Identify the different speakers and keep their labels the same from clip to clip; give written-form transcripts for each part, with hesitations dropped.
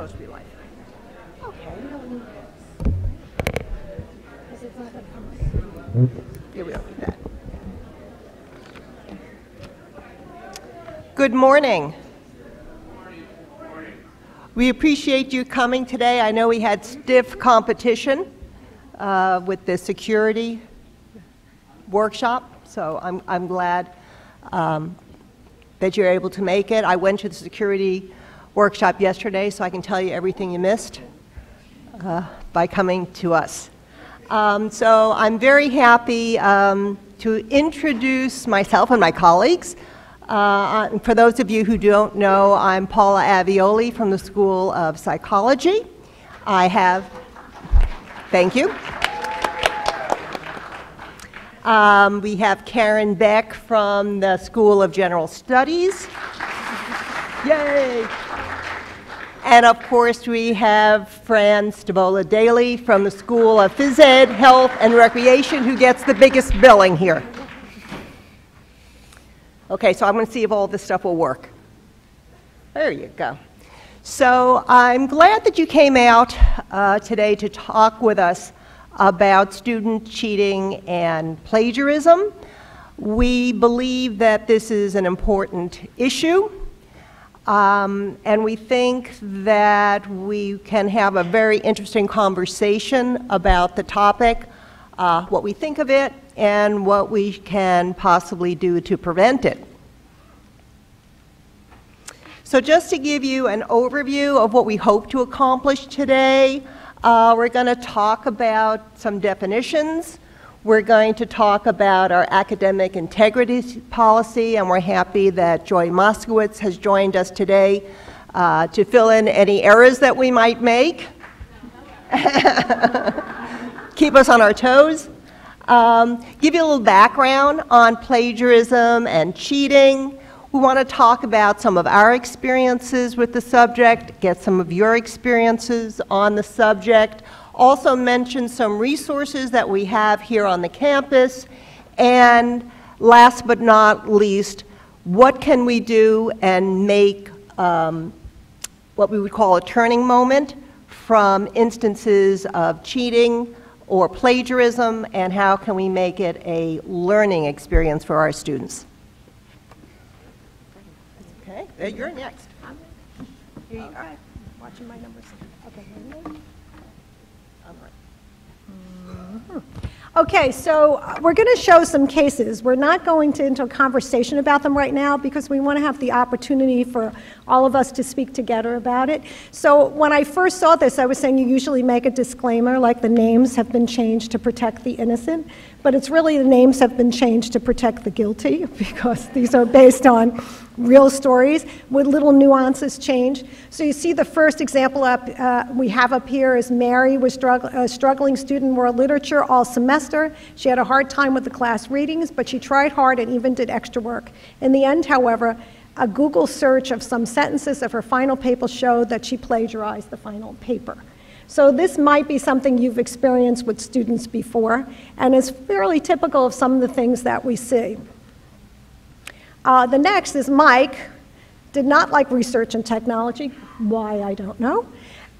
Speaker 1: supposed to be like.
Speaker 2: Okay, we don't need this. Because it's not going to come right.
Speaker 1: Yeah, we don't need that. Good morning. We appreciate you coming today. I know we had stiff competition with the security workshop, so I'm glad that you're able to make it. I went to the security workshop yesterday, so I can tell you everything you missed by coming to us. So I'm very happy to introduce myself and my colleagues. For those of you who don't know, I'm Paula Avioli from the School of Psychology. Thank you. We have Karen Beck from the School of General Studies. Yay! And of course, we have Fran Stavola Daly from the School of Phys Ed, Health, and Recreation, who gets the biggest billing here. Okay, so I'm going to see if all this stuff will work. There you go. So I'm glad that you came out today to talk with us about student cheating and plagiarism. We believe that this is an important issue, and we think that we can have a very interesting conversation about the topic, what we think of it, and what we can possibly do to prevent it. So just to give you an overview of what we hope to accomplish today, we're going to talk about some definitions. We're going to talk about our academic integrity policy, and we're happy that Joy Moskowitz has joined us today to fill in any errors that we might make. Keep us on our toes. Give you a little background on plagiarism and cheating. We want to talk about some of our experiences with the subject, get some of your experiences on the subject, also mention some resources that we have here on the campus, and last but not least, what can we do and make what we would call a turning moment from instances of cheating or plagiarism, and how can we make it a learning experience for our students. Okay, you're next. Here you are.
Speaker 2: Watching my numbers. Okay. Okay, so we're going to show some cases. We're not going into a conversation about them right now because we want to have the opportunity for all of us to speak together about it. So when I first saw this, I was saying you usually make a disclaimer like the names have been changed to protect the innocent, but it's really the names have been changed to protect the guilty because these are based on real stories with little nuances changed. So you see the first example we have up here is Mary was a struggling student in world literature all semester. She had a hard time with the class readings, but she tried hard and even did extra work. In the end, however, a Google search of some sentences of her final paper showed that she plagiarized the final paper. So this might be something you've experienced with students before, and is fairly typical of some of the things that we see. The next is Mike, did not like research and technology. Why, I don't know.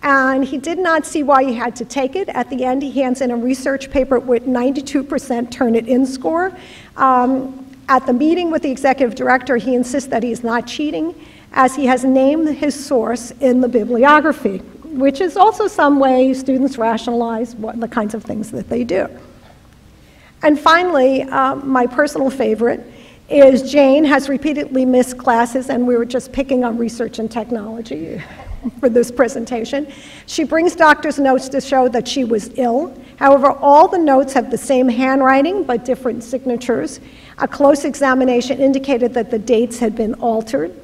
Speaker 2: And he did not see why he had to take it. At the end, he hands in a research paper with 92% Turn-It-In score. At the meeting with the executive director, he insists that he is not cheating, as he has named his source in the bibliography, which is also some way students rationalize the kinds of things that they do. And finally, my personal favorite is Jane has repeatedly missed classes, and we were just picking on research and technology for this presentation. She brings doctor's notes to show that she was ill. However, all the notes have the same handwriting but different signatures. A close examination indicated that the dates had been altered.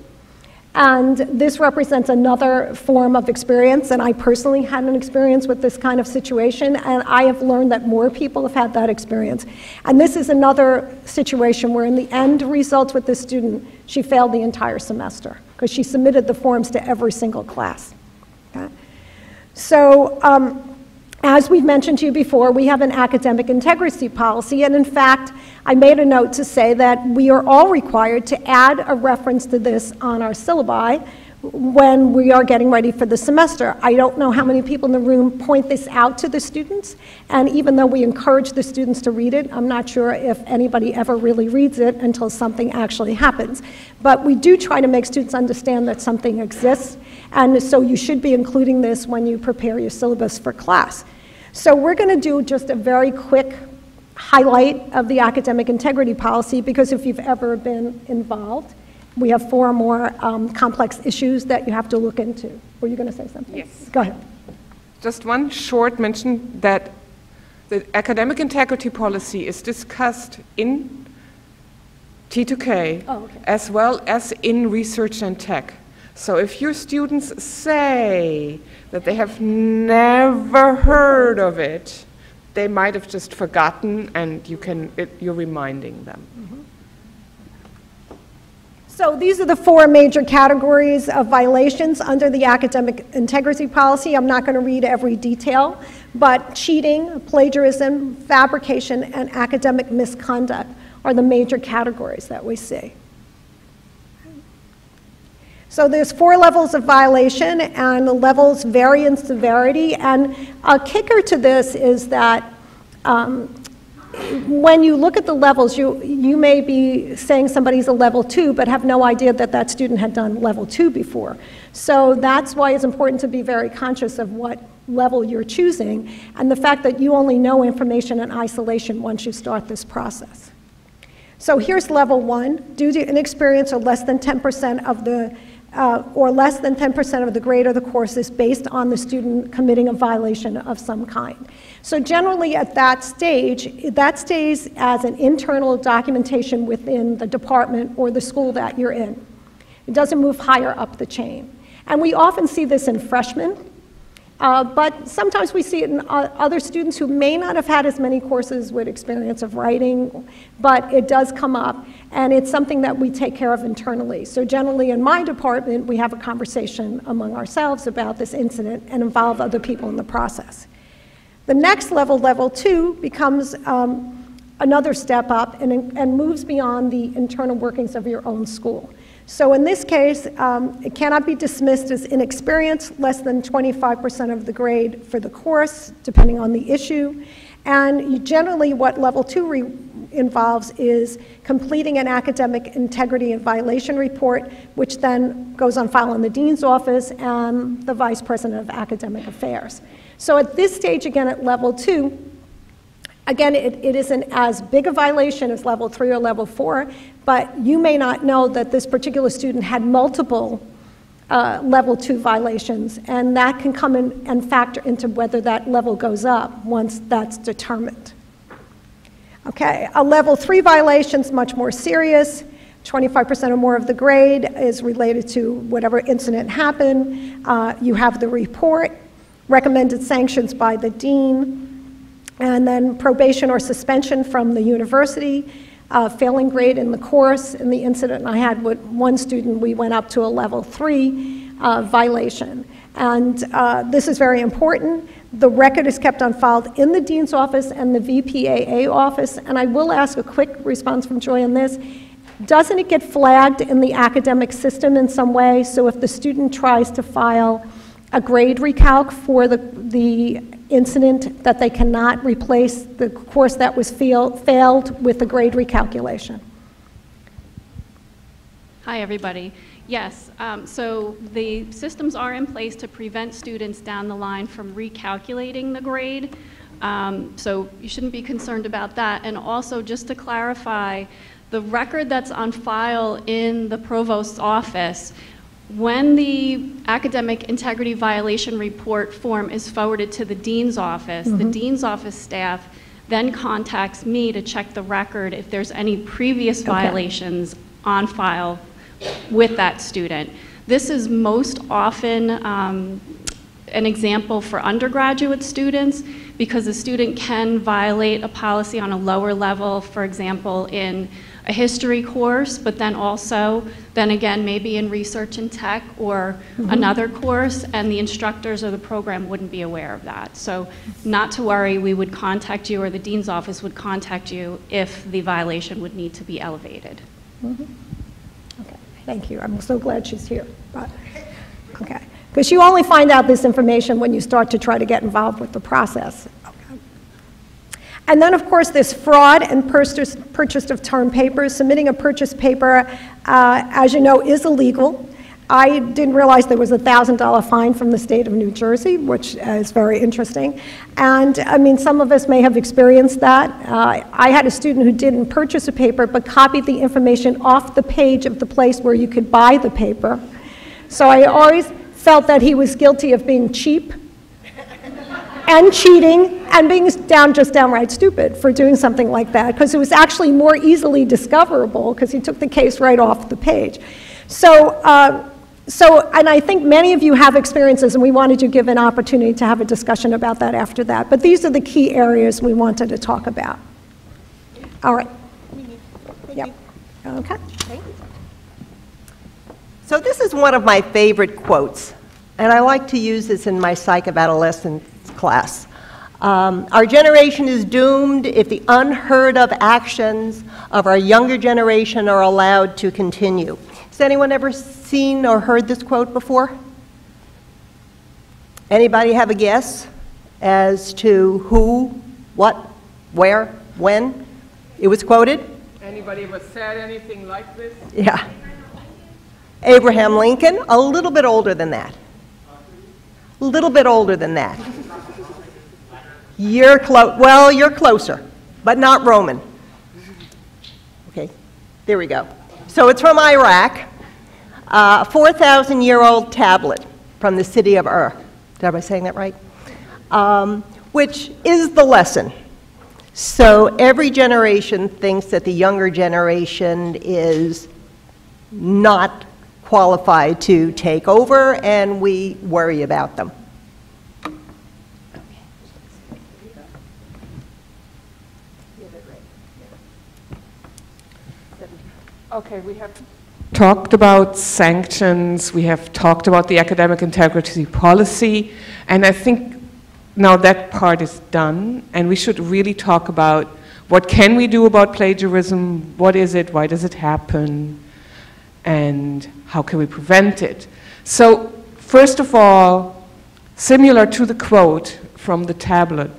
Speaker 2: And this represents another form of experience, and I personally had an experience with this kind of situation, and I have learned that more people have had that experience. And this is another situation where in the end results with this student, she failed the entire semester because she submitted the forms to every single class. Okay? So, as we've mentioned to you before, we have an academic integrity policy, and in fact, I made a note to say that we are all required to add a reference to this on our syllabi when we are getting ready for the semester. I don't know how many people in the room point this out to the students, and even though we encourage the students to read it, I'm not sure if anybody ever really reads it until something actually happens. But we do try to make students understand that something exists, and so you should be including this when you prepare your syllabus for class. So we're going to do just a very quick highlight of the academic integrity policy, because if you've ever been involved, we have 4 more complex issues that you have to look into. Were you going to say something?
Speaker 3: Yes.
Speaker 2: Go ahead.
Speaker 3: Just one short mention that the academic integrity policy is discussed in T2K as well as in research and tech. So if your students say that they have never heard of it, they might have just forgotten, and you're reminding them.
Speaker 2: So these are the 4 major categories of violations under the academic integrity policy. I'm not going to read every detail, but cheating, plagiarism, fabrication, and academic misconduct are the major categories that we see. So there's 4 levels of violation, and the levels vary in severity. And a kicker to this is that when you look at the levels, you may be saying somebody's a level 2, but have no idea that that student had done level 2 before. So that's why it's important to be very conscious of what level you're choosing, and the fact that you only know information in isolation once you start this process. So here's level 1, due to inexperience or less than 10% of the grade of the course is based on the student committing a violation of some kind. So generally at that stage, that stays as an internal documentation within the department or the school that you're in. It doesn't move higher up the chain. And we often see this in freshmen, but sometimes we see it in other students who may not have had as many courses with experience of writing, but it does come up, and it's something that we take care of internally. So generally in my department, we have a conversation among ourselves about this incident and involve other people in the process. The next level, level 2, becomes another step up and moves beyond the internal workings of your own school. So in this case, it cannot be dismissed as inexperience, less than 25% of the grade for the course, depending on the issue. And generally what level 2 involves is completing an academic integrity and violation report, which then goes on file in the dean's office and the vice president of academic affairs. So at this stage, again, at level 2, again, it isn't as big a violation as level 3 or level 4, but you may not know that this particular student had multiple level 2 violations, and that can come in and factor into whether that level goes up once that's determined. Okay, a level 3 violation is much more serious. 25% or more of the grade is related to whatever incident happened. You have the report, recommended sanctions by the dean, and then probation or suspension from the university, failing grade in the course. In the incident I had with one student, we went up to a level 3 violation. And this is very important. The record is kept on file in the dean's office and the VPAA office. And I will ask a quick response from Joy on this. Doesn't it get flagged in the academic system in some way? So if the student tries to file a grade recalc for the incident, that they cannot replace the course that was failed with the grade recalculation?
Speaker 4: Hi, everybody. Yes, so the systems are in place to prevent students down the line from recalculating the grade. So you shouldn't be concerned about that. And also, just to clarify, the record that's on file in the provost's office, when the academic integrity violation report form is forwarded to the dean's office, the dean's office staff then contacts me to check the record if there's any previous violations on file with that student. This is most often an example for undergraduate students, because a student can violate a policy on a lower level, for example, in a history course, but then also, then again, maybe in research and tech or another course, and the instructors or the program wouldn't be aware of that. So not to worry, we would contact you, or the dean's office would contact you if the violation would need to be elevated.
Speaker 2: Okay, thank you. I'm so glad she's here. But, Okay. Because you only find out this information when you start to try to get involved with the process. Okay. And then, of course, there's fraud and purchase of term papers. Submitting a purchase paper, as you know, is illegal. I didn't realize there was a $1,000 fine from the state of New Jersey, which is very interesting. And I mean, some of us may have experienced that. I had a student who didn't purchase a paper, but copied the information off the page of the place where you could buy the paper. So I always felt that he was guilty of being cheap and cheating and being just downright stupid for doing something like that, because it was actually more easily discoverable because he took the case right off the page. And I think many of you have experiences, and we wanted to give an opportunity to have a discussion about that after that. But these are the key areas we wanted to talk about. All right. Yep. Okay.
Speaker 1: So this is one of my favorite quotes, and I like to use this in my psych of adolescence class. Our generation is doomed if the unheard of actions of our younger generation are allowed to continue. Has anyone ever seen or heard this quote before? Anybody have a guess as to who, what, where, when it was quoted?
Speaker 3: Anybody ever said anything like this?
Speaker 1: Yeah. Abraham Lincoln, a little bit older than that. A little bit older than that. You're closer, but not Roman. Okay, there we go. So it's from Iraq, a 4,000-year-old tablet from the city of Ur. Am I saying that right? Which is the lesson. So every generation thinks that the younger generation is not qualified to take over, and we worry about them.
Speaker 3: Okay, we have talked about sanctions, we have talked about the academic integrity policy, and I think now that part is done, and we should really talk about what can we do about plagiarism, what is it, why does it happen, and how can we prevent it. So, first of all, similar to the quote from the tablet,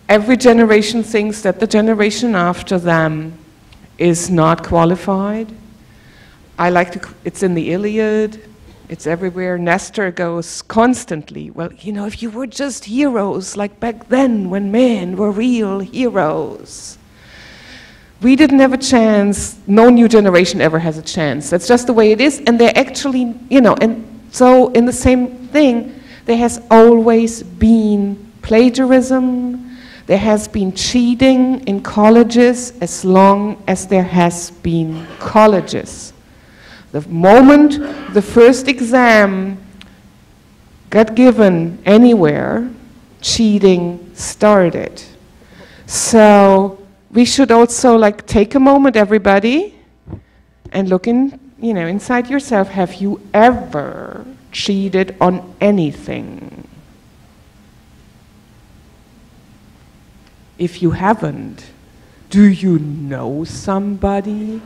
Speaker 3: every generation thinks that the generation after them is not qualified. It's in the Iliad, it's everywhere. Nestor goes constantly, well, you know, if you were just heroes like back then when men were real heroes. We didn't have a chance, no new generation ever has a chance. That's just the way it is, and they're actually, you know, and so in the same thing, there has always been plagiarism, there has been cheating in colleges as long as there has been colleges. The moment the first exam got given anywhere, cheating started. So we should also take a moment, everybody, and look inside yourself. Have you ever cheated on anything? If you haven't, do you know somebody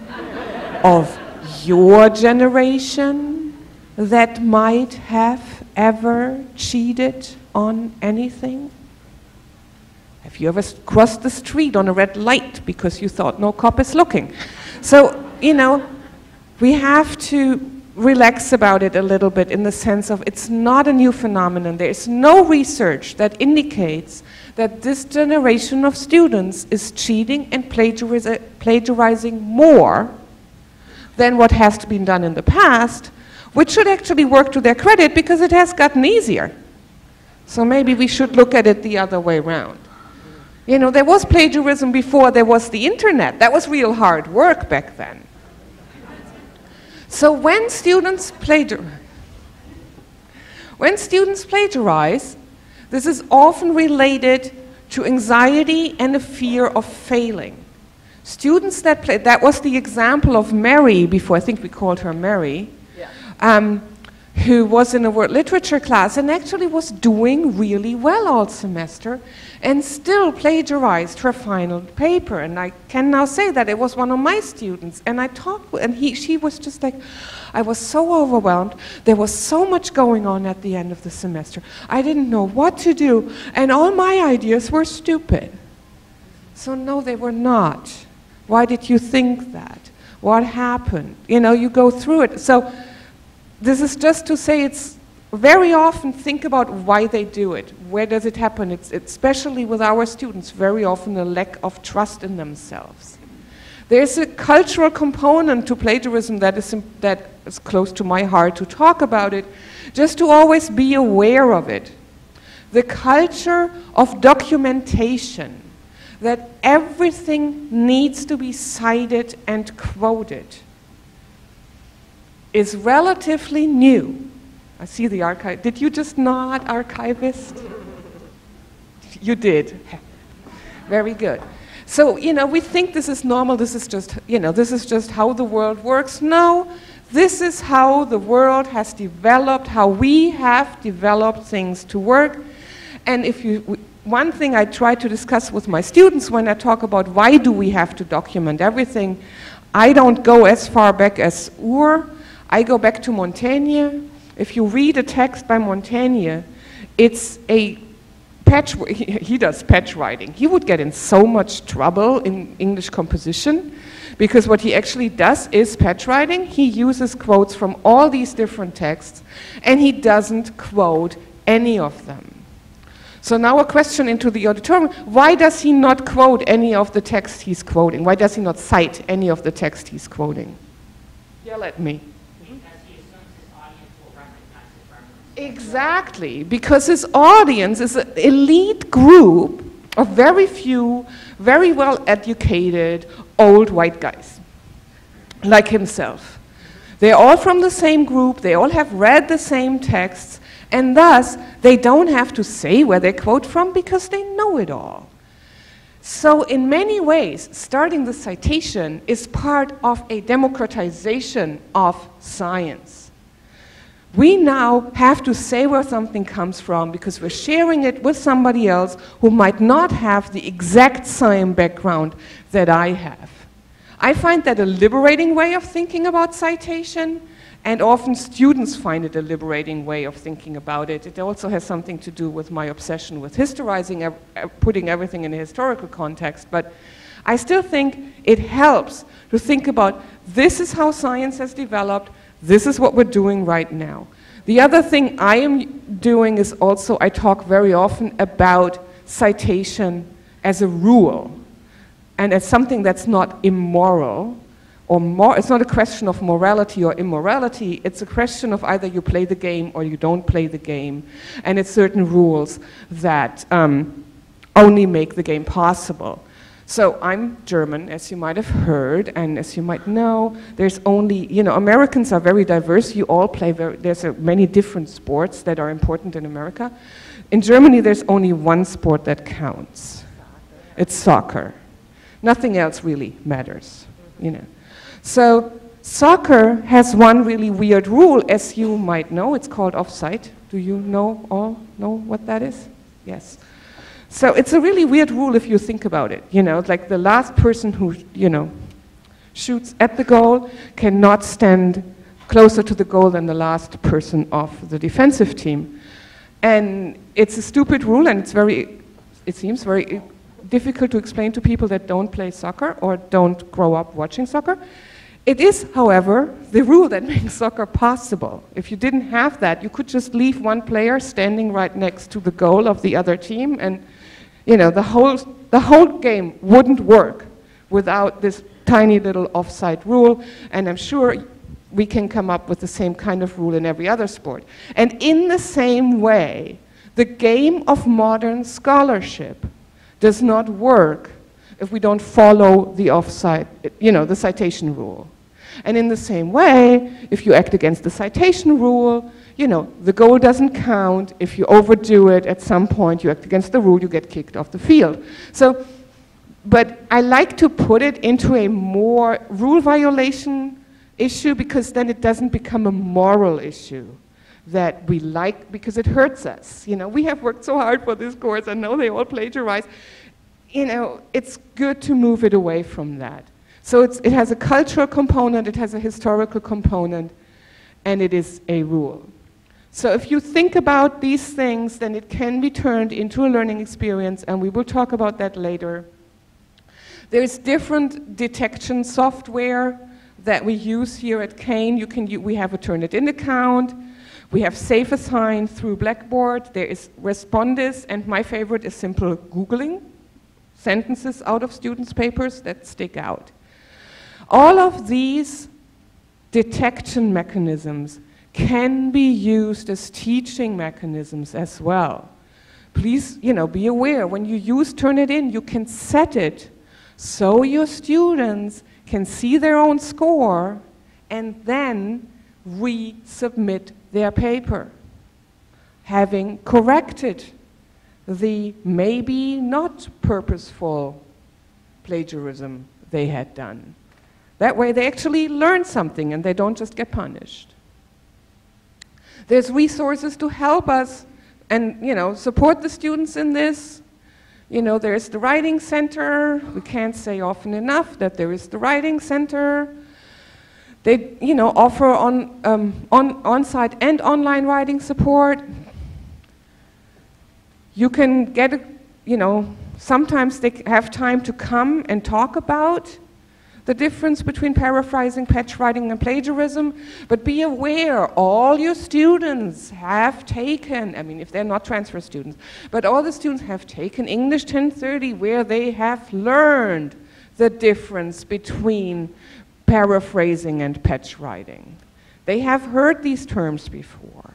Speaker 3: of your generation that might have ever cheated on anything? Have you ever crossed the street on a red light because you thought no cop is looking? So, we have to relax about it a little bit in the sense of it's not a new phenomenon. There is no research that indicates that this generation of students is cheating and plagiarizing more than what has been done in the past, which should actually work to their credit because it has gotten easier. So maybe we should look at it the other way around. There was plagiarism before there was the internet. That was real hard work back then. So when students plagiarize, this is often related to anxiety and a fear of failing. Students that was the example of Mary before, I think we called her Mary. Yeah. who was in a world literature class and actually was doing really well all semester and still plagiarized her final paper. And I can now say that it was one of my students. And I talked with, and she was just like, I was so overwhelmed. There was so much going on at the end of the semester. I didn't know what to do. And all my ideas were stupid. So no, they were not. Why did you think that? What happened? You know, you go through it. So this is just to say it's very often think about why they do it. Where does it happen? It's especially with our students, very often a lack of trust in themselves. There's a cultural component to plagiarism that is close to my heart to talk about it, just to always be aware of it. The culture of documentation, that everything needs to be cited and quoted, is relatively new. I see the archive. Did you just nod, archivist? You did. Very good. So, you know, we think this is normal, this is just, you know, this is just how the world works. No, this is how the world has developed, how we have developed things to work. And if you, one thing I try to discuss with my students when I talk about why do we have to document everything, I don't go as far back as Ur. I go back to Montaigne. If you read a text by Montaigne, it's a patch, he does patch writing. He would get in so much trouble in English composition because what he actually does is patch writing. He uses quotes from all these different texts and he doesn't quote any of them. So now a question into the auditorium, why does he not quote any of the text he's quoting? Why does he not cite any of the text he's quoting? Yell at me. Exactly, because his audience is an elite group of very few, very well educated, old white guys, like himself. They're all from the same group, they all have read the same texts, and thus they don't have to say where they quote from because they know it all. So in many ways, starting the citation is part of a democratization of science. We now have to say where something comes from because we're sharing it with somebody else who might not have the exact same background that I have. I find that a liberating way of thinking about citation, and often students find it a liberating way of thinking about it. It also has something to do with my obsession with historizing, putting everything in a historical context, but I still think it helps to think about this is how science has developed. This is what we're doing right now. The other thing I am doing is also I talk very often about citation as a rule and as something that's not immoral or it's not a question of morality or immorality, it's a question of either you play the game or you don't play the game, and it's certain rules that only make the game possible. So I'm German, as you might have heard, and as you might know, there's only, you know, Americans are very diverse. You all play there's many different sports that are important in America. In Germany, there's only one sport that counts. It's soccer. Nothing else really matters, you know. So soccer has one really weird rule, as you might know. It's called offside. Do you all know what that is? Yes. So it's a really weird rule if you think about it, you know, like the last person who, you know, shoots at the goal cannot stand closer to the goal than the last person of the defensive team. And it's a stupid rule and it seems very difficult to explain to people that don't play soccer or don't grow up watching soccer. It is, however, the rule that makes soccer possible. If you didn't have that, you could just leave one player standing right next to the goal of the other team and, you know, the whole game wouldn't work without this tiny little offside rule, and I'm sure we can come up with the same kind of rule in every other sport. And in the same way, the game of modern scholarship does not work if we don't follow the offside, you know, the citation rule. And in the same way, if you act against the citation rule, you know, the goal doesn't count. If you overdo it at some point, you act against the rule, you get kicked off the field. So, but I like to put it into a more rule violation issue because then it doesn't become a moral issue. that we like because it hurts us. You know, we have worked so hard for this course. I know they all plagiarize. You know, it's good to move it away from that. So it has a cultural component, it has a historical component, and it is a rule. So if you think about these things, then it can be turned into a learning experience, and we will talk about that later. There's different detection software that we use here at Kane. We have a Turnitin account. We have Safe Assign through Blackboard. There is Respondis, and my favorite is simple Googling sentences out of students' papers that stick out. All of these detection mechanisms can be used as teaching mechanisms as well. Please, you know, be aware, when you use Turnitin, you can set it so your students can see their own score and then resubmit their paper, having corrected the maybe not purposeful plagiarism they had done. That way they actually learn something and they don't just get punished. There's resources to help us and, you know, support the students in this. You know, there's the Writing Center. We can't say often enough that there is the Writing Center. They, you know, offer on-site and online writing support. You can get, you know, sometimes they have time to come and talk about the difference between paraphrasing, patch writing, and plagiarism. But be aware, all your students have taken, I mean, if they're not transfer students, but all the students have taken English 1030, where they have learned the difference between paraphrasing and patch writing. They have heard these terms before.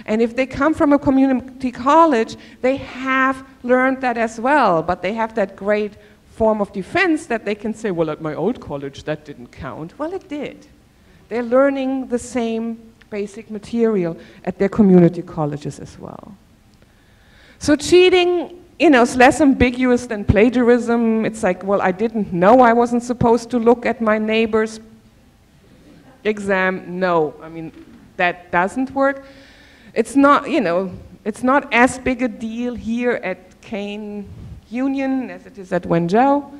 Speaker 3: And if they come from a community college, they have learned that as well, but they have that great form of defense that they can say, well, at my old college, that didn't count. Well, it did. They're learning the same basic material at their community colleges as well. So cheating, you know, is less ambiguous than plagiarism. It's like, well, I didn't know I wasn't supposed to look at my neighbor's exam. No, I mean, that doesn't work. It's not, you know, it's not as big a deal here at Kane Union as it is at Wenzhou.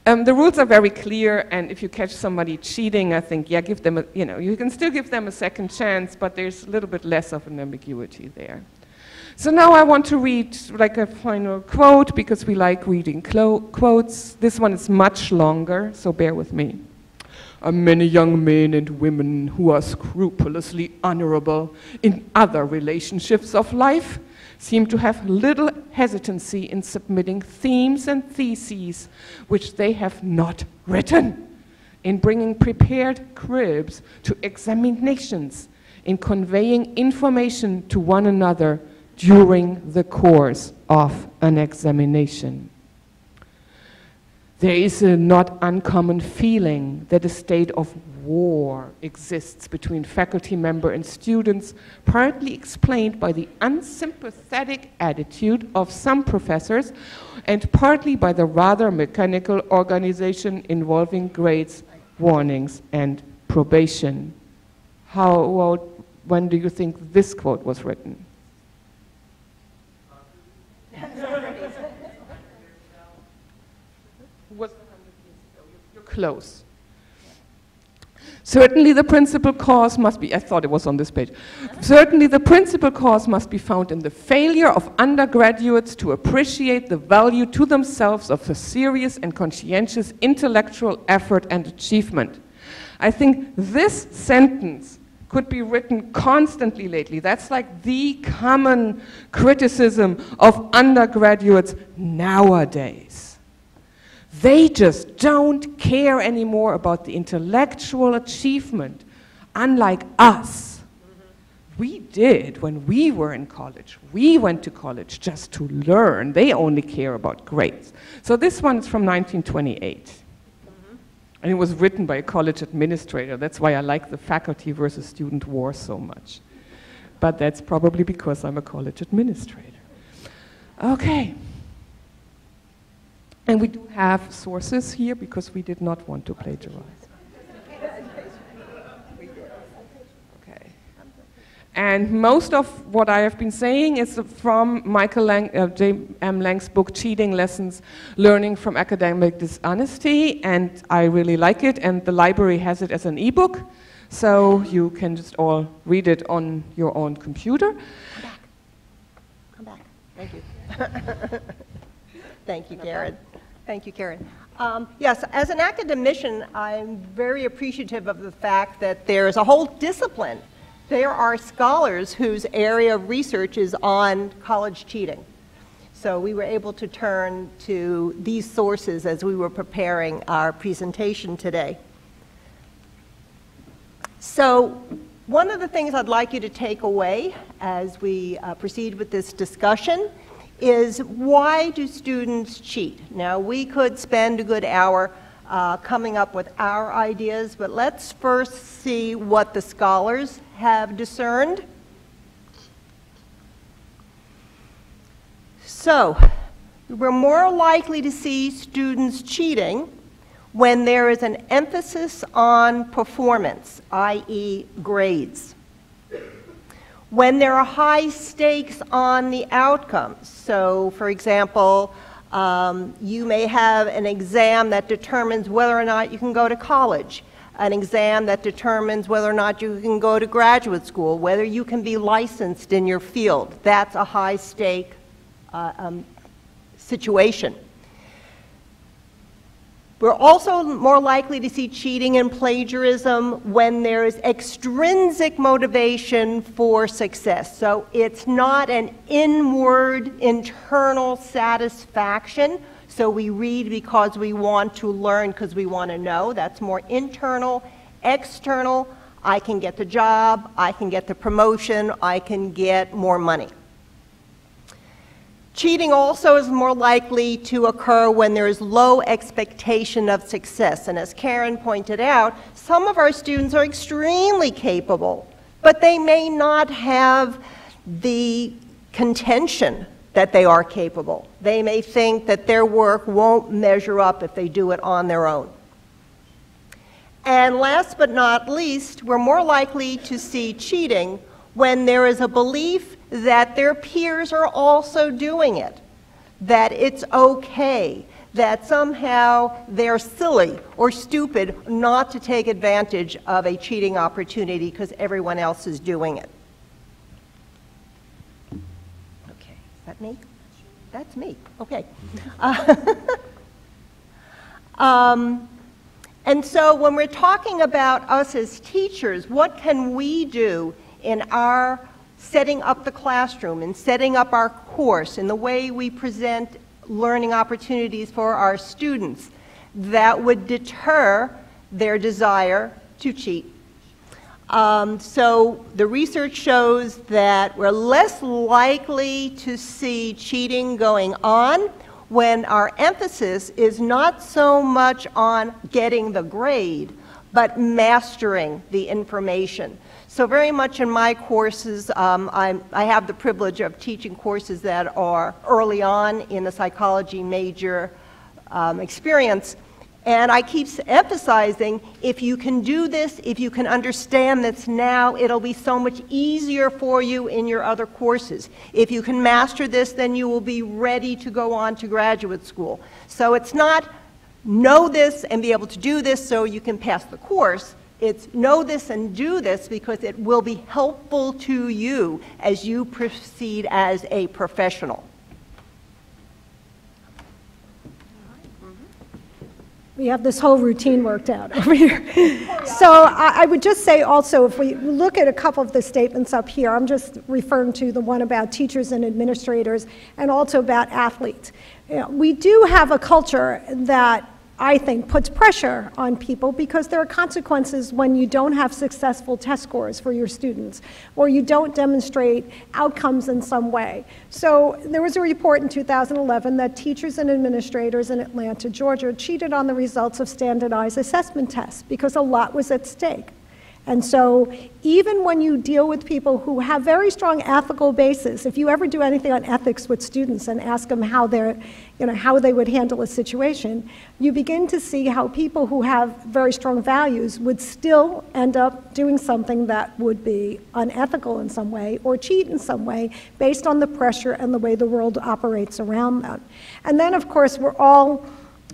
Speaker 3: The rules are very clear, and if you catch somebody cheating, I think, yeah, give them a, you know, you can still give them a second chance, but there's a little bit less of an ambiguity there. So now I want to read like a final quote, because we like reading quotes. This one is much longer, so bear with me. Many young men and women who are scrupulously honorable in other relationships of life seem to have little hesitancy in submitting themes and theses which they have not written, in bringing prepared cribs to examinations, in conveying information to one another during the course of an examination. There is a not uncommon feeling that a state of war exists between faculty member and students, partly explained by the unsympathetic attitude of some professors and partly by the rather mechanical organization involving grades, warnings, and probation. When do you think this quote was written? Was 100 years ago. You're close. Certainly the principal cause must be, I thought it was on this page. Certainly the principal cause must be found in the failure of undergraduates to appreciate the value to themselves of a serious and conscientious intellectual effort and achievement. I think this sentence could be written constantly lately. That's like the common criticism of undergraduates nowadays. They just don't care anymore about the intellectual achievement, unlike us. We did when we were in college. We went to college just to learn. They only care about grades. So this one is from 1928. And it was written by a college administrator. That's why I like the faculty versus student war so much. But that's probably because I'm a college administrator. Okay. And we do have sources here because we did not want to plagiarize. Okay. And most of what I have been saying is from J.M. Lang's book, Cheating Lessons, Learning from Academic Dishonesty, and I really like it, and the library has it as an ebook, so you can just all read it on your own computer.
Speaker 1: Come back. Thank you. Thank you, Karen. Thank you, Karen. Yes, as an academician, I'm very appreciative of the fact that there's a whole discipline. There are scholars whose area of research is on college cheating. So we were able to turn to these sources as we were preparing our presentation today. So one of the things I'd like you to take away as we proceed with this discussion is, why do students cheat? Now, we could spend a good hour coming up with our ideas, but let's first see what the scholars have discerned. So, we're more likely to see students cheating when there is an emphasis on performance, i.e. grades. When there are high stakes on the outcomes. So, for example, you may have an exam that determines whether or not you can go to college, an exam that determines whether or not you can go to graduate school, whether you can be licensed in your field. That's a high stake situation. We're also more likely to see cheating and plagiarism when there is extrinsic motivation for success. So it's not an inward, internal satisfaction. So we read because we want to learn, because we want to know. That's more internal. External, I can get the job, I can get the promotion, I can get more money. Cheating also is more likely to occur when there is low expectation of success. And as Karen pointed out, some of our students are extremely capable, but they may not have the contention that they are capable. They may think that their work won't measure up if they do it on their own. And last but not least, we're more likely to see cheating when there is a belief that their peers are also doing it, that it's okay, that somehow they're silly or stupid not to take advantage of a cheating opportunity because everyone else is doing it. Okay, is that me? That's me, okay. And so when we're talking about us as teachers, what can we do in our setting up the classroom and setting up our course in the way we present learning opportunities for our students that would deter their desire to cheat? So the research shows that we're less likely to see cheating going on when our emphasis is not so much on getting the grade, but mastering the information. So very much in my courses, I have the privilege of teaching courses that are early on in the psychology major experience. And I keep emphasizing, if you can do this, if you can understand this now, it'll be so much easier for you in your other courses. If you can master this, then you will be ready to go on to graduate school. So it's not know this and be able to do this so you can pass the course. It's know this and do this because it will be helpful to you as you proceed as a professional.
Speaker 2: We have this whole routine worked out over here. So I would just say also, if we look at a couple of the statements up here, I'm just referring to the one about teachers and administrators and also about athletes. You know, we do have a culture that I think puts pressure on people because there are consequences when you don't have successful test scores for your students or you don't demonstrate outcomes in some way. So there was a report in 2011 that teachers and administrators in Atlanta, Georgia cheated on the results of standardized assessment tests because a lot was at stake. And so even when you deal with people who have very strong ethical basis, if you ever do anything on ethics with students and ask them how how they would handle a situation, you begin to see how people who have very strong values would still end up doing something that would be unethical in some way or cheat in some way based on the pressure and the way the world operates around them. And then, of course, we're all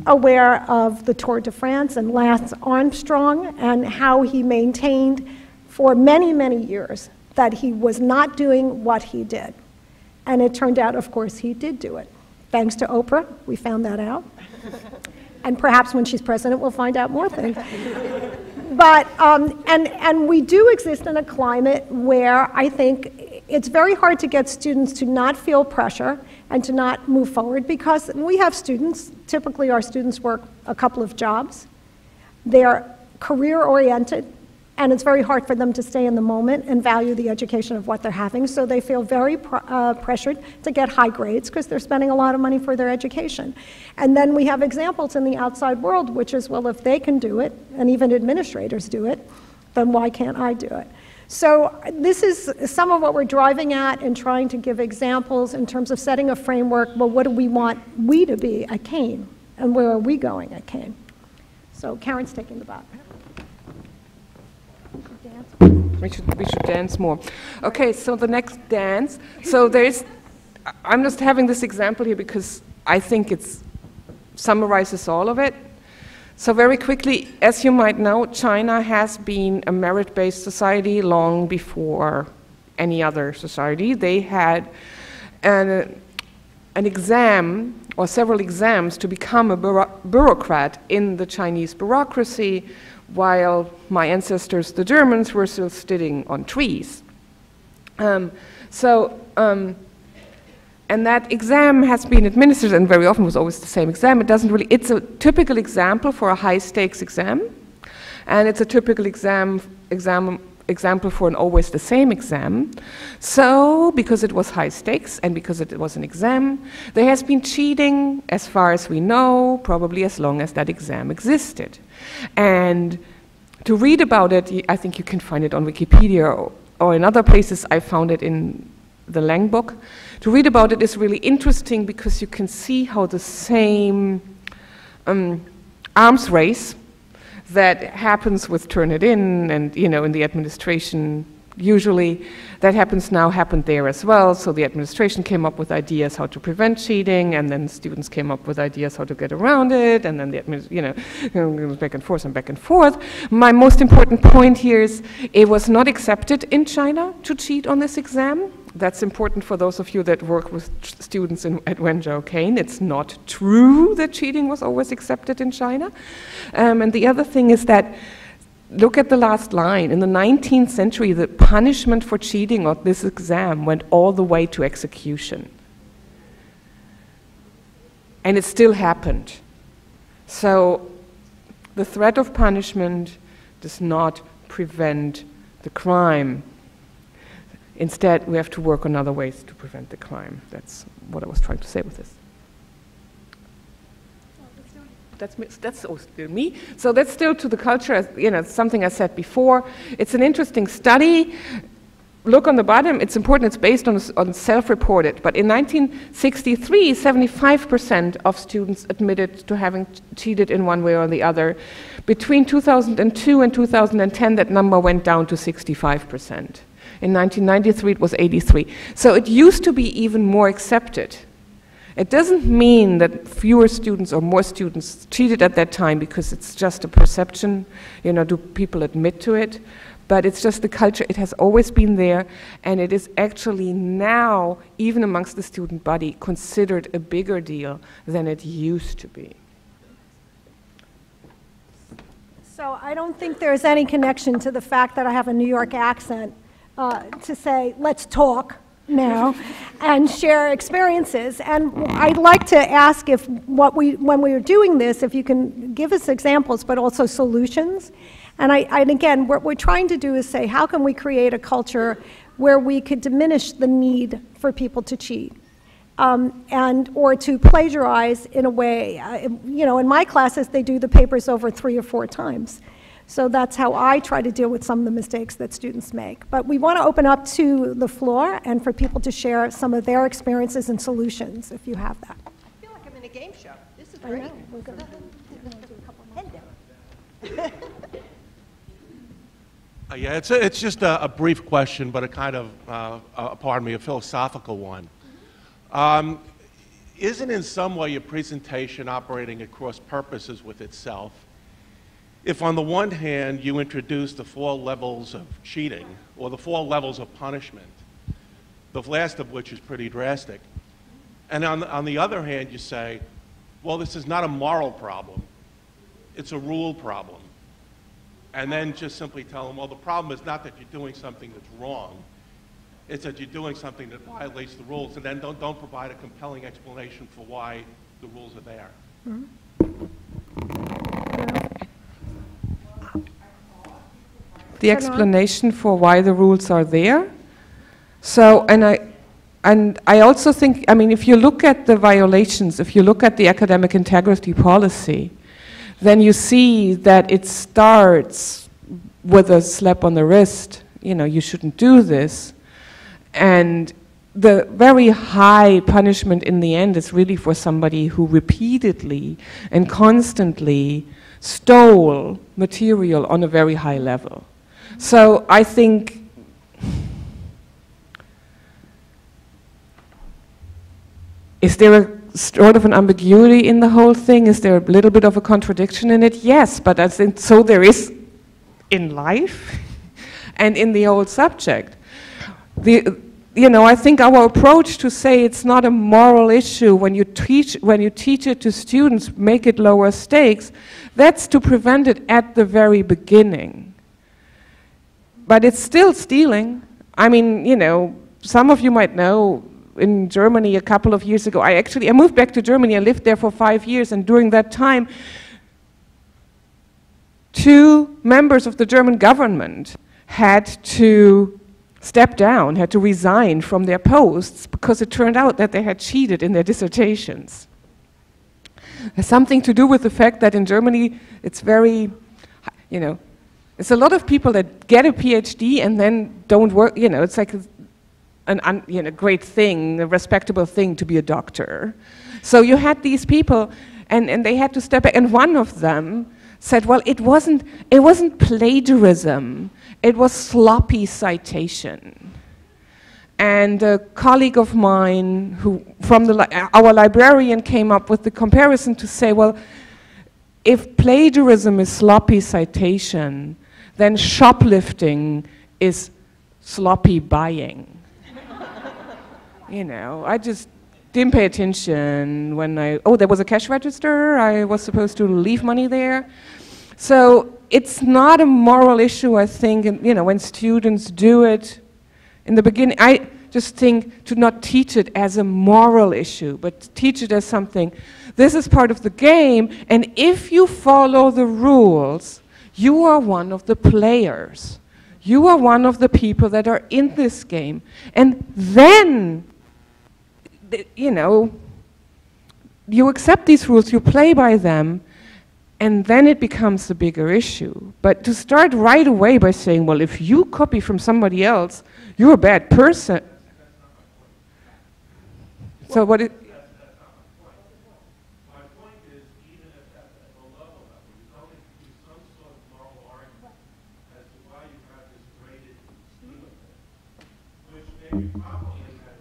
Speaker 2: aware of the Tour de France and Lance Armstrong and how he maintained for many, many years that he was not doing what he did. And it turned out, of course, he did do it. Thanks to Oprah, we found that out. And perhaps when she's president, we'll find out more things. But, and we do exist in a climate where I think it's very hard to get students to not feel pressure and to not move forward, because we have students, typically our students work a couple of jobs. They're career-oriented, and it's very hard for them to stay in the moment and value the education of what they're having, so they feel very pressured to get high grades because they're spending a lot of money for their education. And then we have examples in the outside world, which is, well, if they can do it, and even administrators do it, then why can't I do it? So this is some of what we're driving at and trying to give examples in terms of setting a framework. Well, what do we want we to be at Kane? And where are we going at Kane? So Karen's taking the back.
Speaker 3: We should dance more. Okay, so the next dance. So I'm just having this example here because I think it summarizes all of it. So very quickly, as you might know, China has been a merit-based society long before any other society. They had an exam or several exams to become a bureaucrat in the Chinese bureaucracy, while my ancestors, the Germans, were still sitting on trees. And that exam has been administered, and very often was always the same exam. It's a typical example for a high-stakes exam, and it's a typical example for an always the same exam. So, because it was high stakes and because it was an exam, there has been cheating, as far as we know, probably as long as that exam existed. And to read about it, I think you can find it on Wikipedia or in other places. I found it in the Lang book. To read about it is really interesting because you can see how the same arms race that happens with Turnitin and, in the administration, usually that happened there as well. So the administration came up with ideas how to prevent cheating, and then students came up with ideas how to get around it, and then the back and forth and back and forth. My most important point here is it was not accepted in China to cheat on this exam. That's important for those of you that work with students at Wenzhou Kane. It's not true that cheating was always accepted in China. And the other thing is that, look at the last line. In the 19th century, the punishment for cheating on this exam went all the way to execution. And it still happened. So the threat of punishment does not prevent the crime. Instead, we have to work on other ways to prevent the crime. That's what I was trying to say with this. That's also still me. So that's still to the culture, something I said before. It's an interesting study. Look on the bottom, it's important, it's based on self-reported. But in 1963, 75% of students admitted to having cheated in one way or the other. Between 2002 and 2010, that number went down to 65%. In 1993, it was 83. So it used to be even more accepted. It doesn't mean that fewer students or more students cheated at that time because it's just a perception, do people admit to it? But it's just the culture, it has always been there, and it is actually now, even amongst the student body, considered a bigger deal than it used to be.
Speaker 2: So I don't think there's any connection to the fact that I have a New York accent to say, let's talk now and share experiences. And I'd like to ask if when we are doing this, if you can give us examples, but also solutions. And again, what we're trying to do is say, how can we create a culture where we could diminish the need for people to cheat? Or to plagiarize in a way, in my classes, they do the papers over 3 or 4 times. So that's how I try to deal with some of the mistakes that students make. But we want to open up to the floor and for people to share some of their experiences and solutions, if you have that.
Speaker 1: I feel like I'm in a game show. This is
Speaker 2: I
Speaker 1: great.
Speaker 2: know. We're going to do a couple more.
Speaker 5: Yeah, it's just a brief question, but a kind of, pardon me, a philosophical one. Isn't in some way your presentation operating at cross purposes with itself? If on the one hand you introduce the 4 levels of cheating, or the 4 levels of punishment, the last of which is pretty drastic, and on the other hand you say, well, this is not a moral problem, it's a rule problem. And then just simply tell them, well, the problem is not that you're doing something that's wrong, it's that you're doing something that violates the rules, and then don't provide a compelling explanation for why the rules are there.
Speaker 2: Mm-hmm.
Speaker 3: The explanation for why the rules are there. So, and I also think, I mean, if you look at the violations, if you look at the academic integrity policy, then you see that it starts with a slap on the wrist. You know, you shouldn't do this. And the very high punishment in the end is really for somebody who repeatedly and constantly stole material on a very high level. So I think is there a sort of an ambiguity in the whole thing? Is there a little bit of a contradiction in it? Yes, but I think so there in life and in the whole subject. You know, I think our approach to say it's not a moral issue when you teach it to students, make it lower stakes, that's to prevent it at the very beginning. But it's still stealing. I mean, you know, some of you might know, in Germany a couple of years ago, I moved back to Germany, I lived there for 5 years, and during that time, 2 members of the German government had to step down, had to resign from their posts because it turned out that they had cheated in their dissertations. It has something to do with the fact that in Germany it's very, you know, it's a lot of people that get a PhD and then don't work, you know, it's like a great thing, a respectable thing to be a doctor. So you had these people and they had to step back, and one of them said, well, it wasn't plagiarism, it was sloppy citation. And a colleague of mine our librarian came up with the comparison to say, well, if plagiarism is sloppy citation, then shoplifting is sloppy buying. You know, I just didn't pay attention when there was a cash register, I was supposed to leave money there. So it's not a moral issue, I think, and, you know, when students do it in the beginning, I just think to not teach it as a moral issue, but teach it as something, this is part of the game, and if you follow the rules, you are one of the players. You are one of the people that are in this game. And then, you know, you accept these rules, you play by them, and then it becomes a bigger issue. But to start right away by saying, well, if you copy from somebody else, you're a bad person. So what it...
Speaker 5: Probably has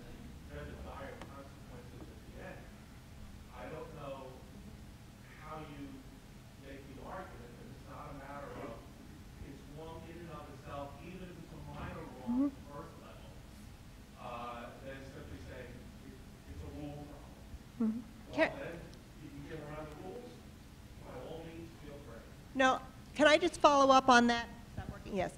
Speaker 5: very dire consequences at the end. I don't know how you make the argument that it's not a matter of it's wrong in and of itself, even if it's a minor wrong at the first level, then simply saying it's a rule problem. Well, then you can get around the rules. By all means, feel free.
Speaker 1: No, can I just follow up on that? Is that working? Yes.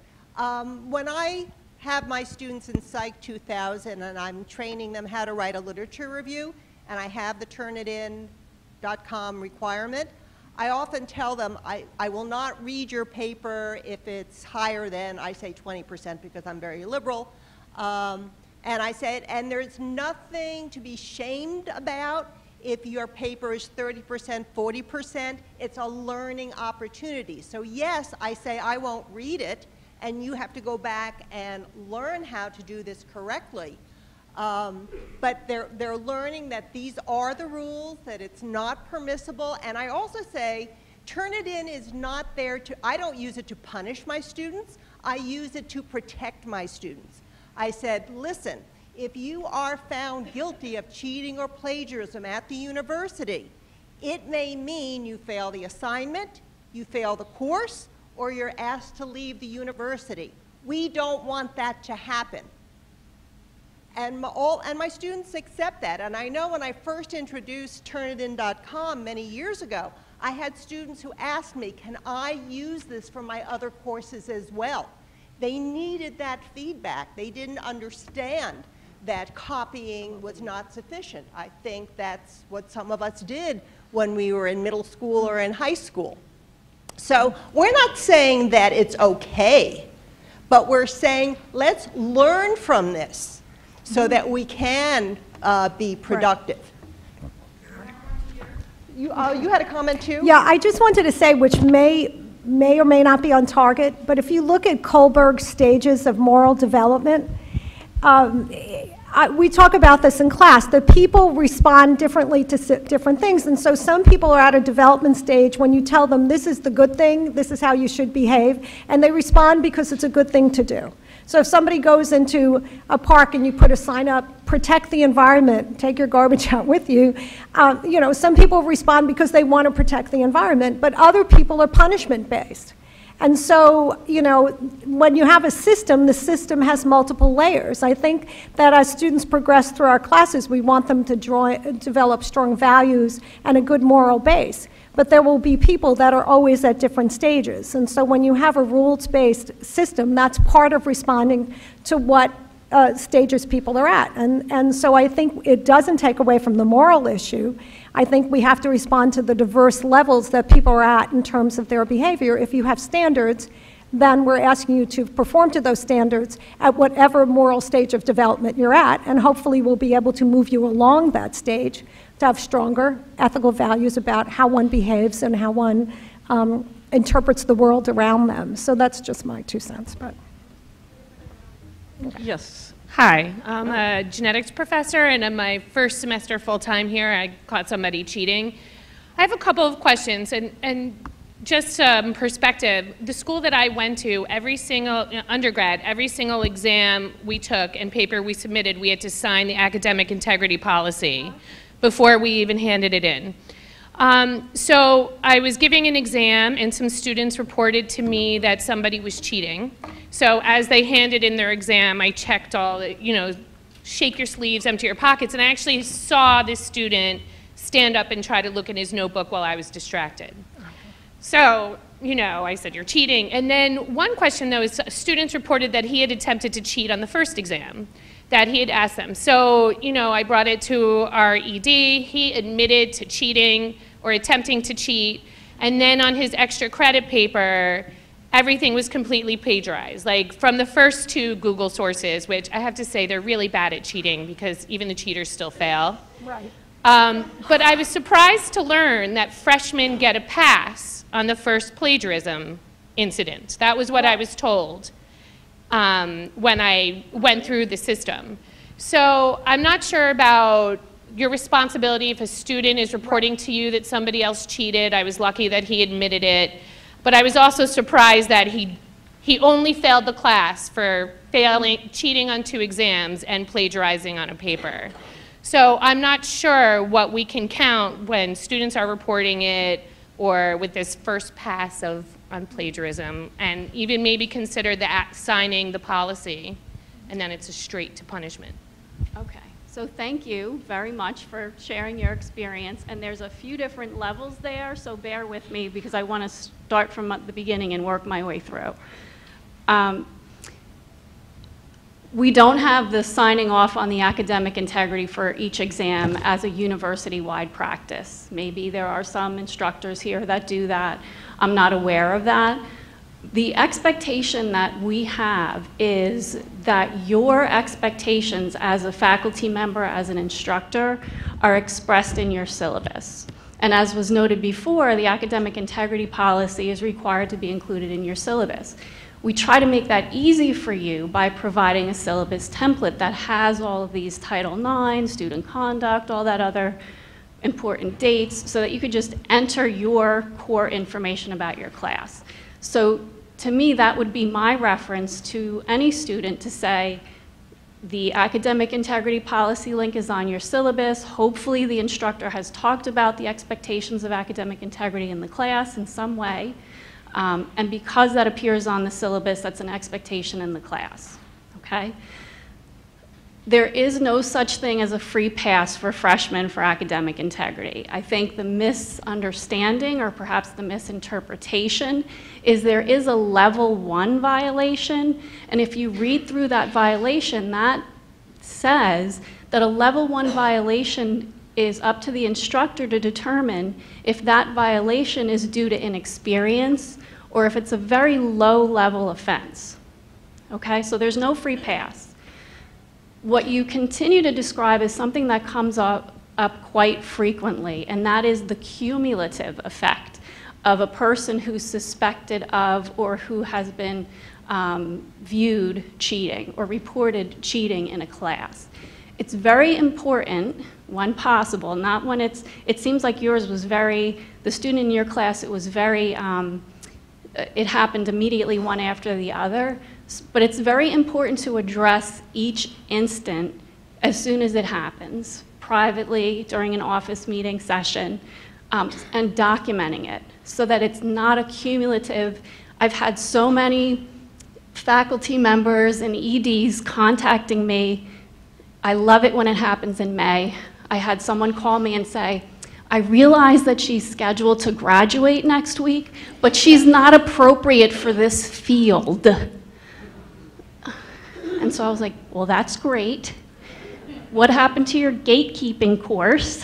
Speaker 1: When I have my students in Psych 2000 and I'm training them how to write a literature review, and I have the turnitin.com requirement, I often tell them I will not read your paper if it's higher than, I say 20% because I'm very liberal, and I said, and there's nothing to be shamed about if your paper is 30%, 40%, it's a learning opportunity. So yes, I say I won't read it, and you have to go back and learn how to do this correctly. But they're learning that these are the rules, that it's not permissible, and I also say Turnitin is not there to, I don't use it to punish my students, I use it to protect my students. I said, listen, if you are found guilty of cheating or plagiarism at the university, it may mean you fail the assignment, you fail the course, or you're asked to leave the university. We don't want that to happen. And my students accept that. And I know when I first introduced Turnitin.com many years ago, I had students who asked me, can I use this for my other courses as well? They needed that feedback. They didn't understand that copying was not sufficient. I think that's what some of us did when we were in middle school or in high school. So we're not saying that it's okay, but we're saying let's learn from this so that we can be productive. You had a comment too?
Speaker 2: Yeah, I just wanted to say, which may or may not be on target, but if you look at Kohlberg's stages of moral development, we talk about this in class, that people respond differently to different things. And so some people are at a development stage when you tell them this is the good thing, this is how you should behave, and they respond because it's a good thing to do. So if somebody goes into a park and you put a sign up, protect the environment, take your garbage out with you, you know, some people respond because they want to protect the environment, but other people are punishment-based. And so, you know, when you have a system, the system has multiple layers. I think that as students progress through our classes, we want them to develop strong values and a good moral base. But there will be people that are always at different stages. And so when you have a rules-based system, that's part of responding to what stages people are at. And so I think it doesn't take away from the moral issue. I think we have to respond to the diverse levels that people are at in terms of their behavior. If you have standards, then we're asking you to perform to those standards at whatever moral stage of development you're at, and hopefully we'll be able to move you along that stage to have stronger ethical values about how one behaves and how one interprets the world around them. So that's just my 2 cents. But
Speaker 1: okay.
Speaker 6: Yes. Hi, I'm a genetics professor, and in my first semester full-time here, I caught somebody cheating. I have a couple of questions, and just some perspective. The school that I went to, every single undergrad, every single exam we took and paper we submitted, we had to sign the academic integrity policy before we even handed it in. So I was giving an exam, and some students reported to me that somebody was cheating. So as they handed in their exam, I checked all the, you know, shake your sleeves, empty your pockets, and I actually saw this student stand up and try to look in his notebook while I was distracted. So, you know, I said, you're cheating. And then one question, though, is students reported that he had attempted to cheat on the first exam, that he had asked them. So, you know, I brought it to our ED. He admitted to cheating or attempting to cheat. And then on his extra credit paper, everything was completely plagiarized, like from the first 2 Google sources, which I have to say they're really bad at cheating because even the cheaters still fail.
Speaker 2: right.
Speaker 6: But I was surprised to learn that freshmen get a pass on the first plagiarism incident. That was what I was told when I went through the system. So I'm not sure about your responsibility if a student is reporting to you that somebody else cheated. I was lucky that he admitted it. But I was also surprised that he only failed the class for cheating on 2 exams and plagiarizing on a paper. So I'm not sure what we can count when students are reporting it or with this first pass on plagiarism, and even maybe consider signing the policy, and then it's a straight to punishment.
Speaker 4: Okay. So thank you very much for sharing your experience. And there's a few different levels there, so bear with me because I want to start from the beginning and work my way through. We don't have the signing off on the academic integrity for each exam as a university-wide practice. Maybe there are some instructors here that do that. I'm not aware of that. The expectation that we have is that your expectations as a faculty member, as an instructor, are expressed in your syllabus. And as was noted before, the academic integrity policy is required to be included in your syllabus. We try to make that easy for you by providing a syllabus template that has all of these Title IX, student conduct, all that other important dates, so that you could just enter your core information about your class. So to me, that would be my reference to any student to say, the academic integrity policy link is on your syllabus. Hopefully the instructor has talked about the expectations of academic integrity in the class in some way. And because that appears on the syllabus, that's an expectation in the class, okay? There is no such thing as a free pass for freshmen for academic integrity. I think the misunderstanding, or perhaps the misinterpretation, is there is a level 1 violation, and if you read through that violation, that says that a level 1 violation is up to the instructor to determine if that violation is due to inexperience or if it's a very low-level offense. Okay, so there's no free pass. What you continue to describe is something that comes up quite frequently, and that is the cumulative effect of a person who's suspected of or who has been viewed cheating or reported cheating in a class. It's very important when possible, not when it seems like yours was very, the student in your class, it was very, it happened immediately one after the other. But it's very important to address each instant as soon as it happens, privately, during an office meeting session, and documenting it so that it's not a cumulative. I've had so many faculty members and EDs contacting me. I love it when it happens in May. I had someone call me and say, I realize that she's scheduled to graduate next week, but she's not appropriate for this field. And so I was like, well, that's great. What happened to your gatekeeping course?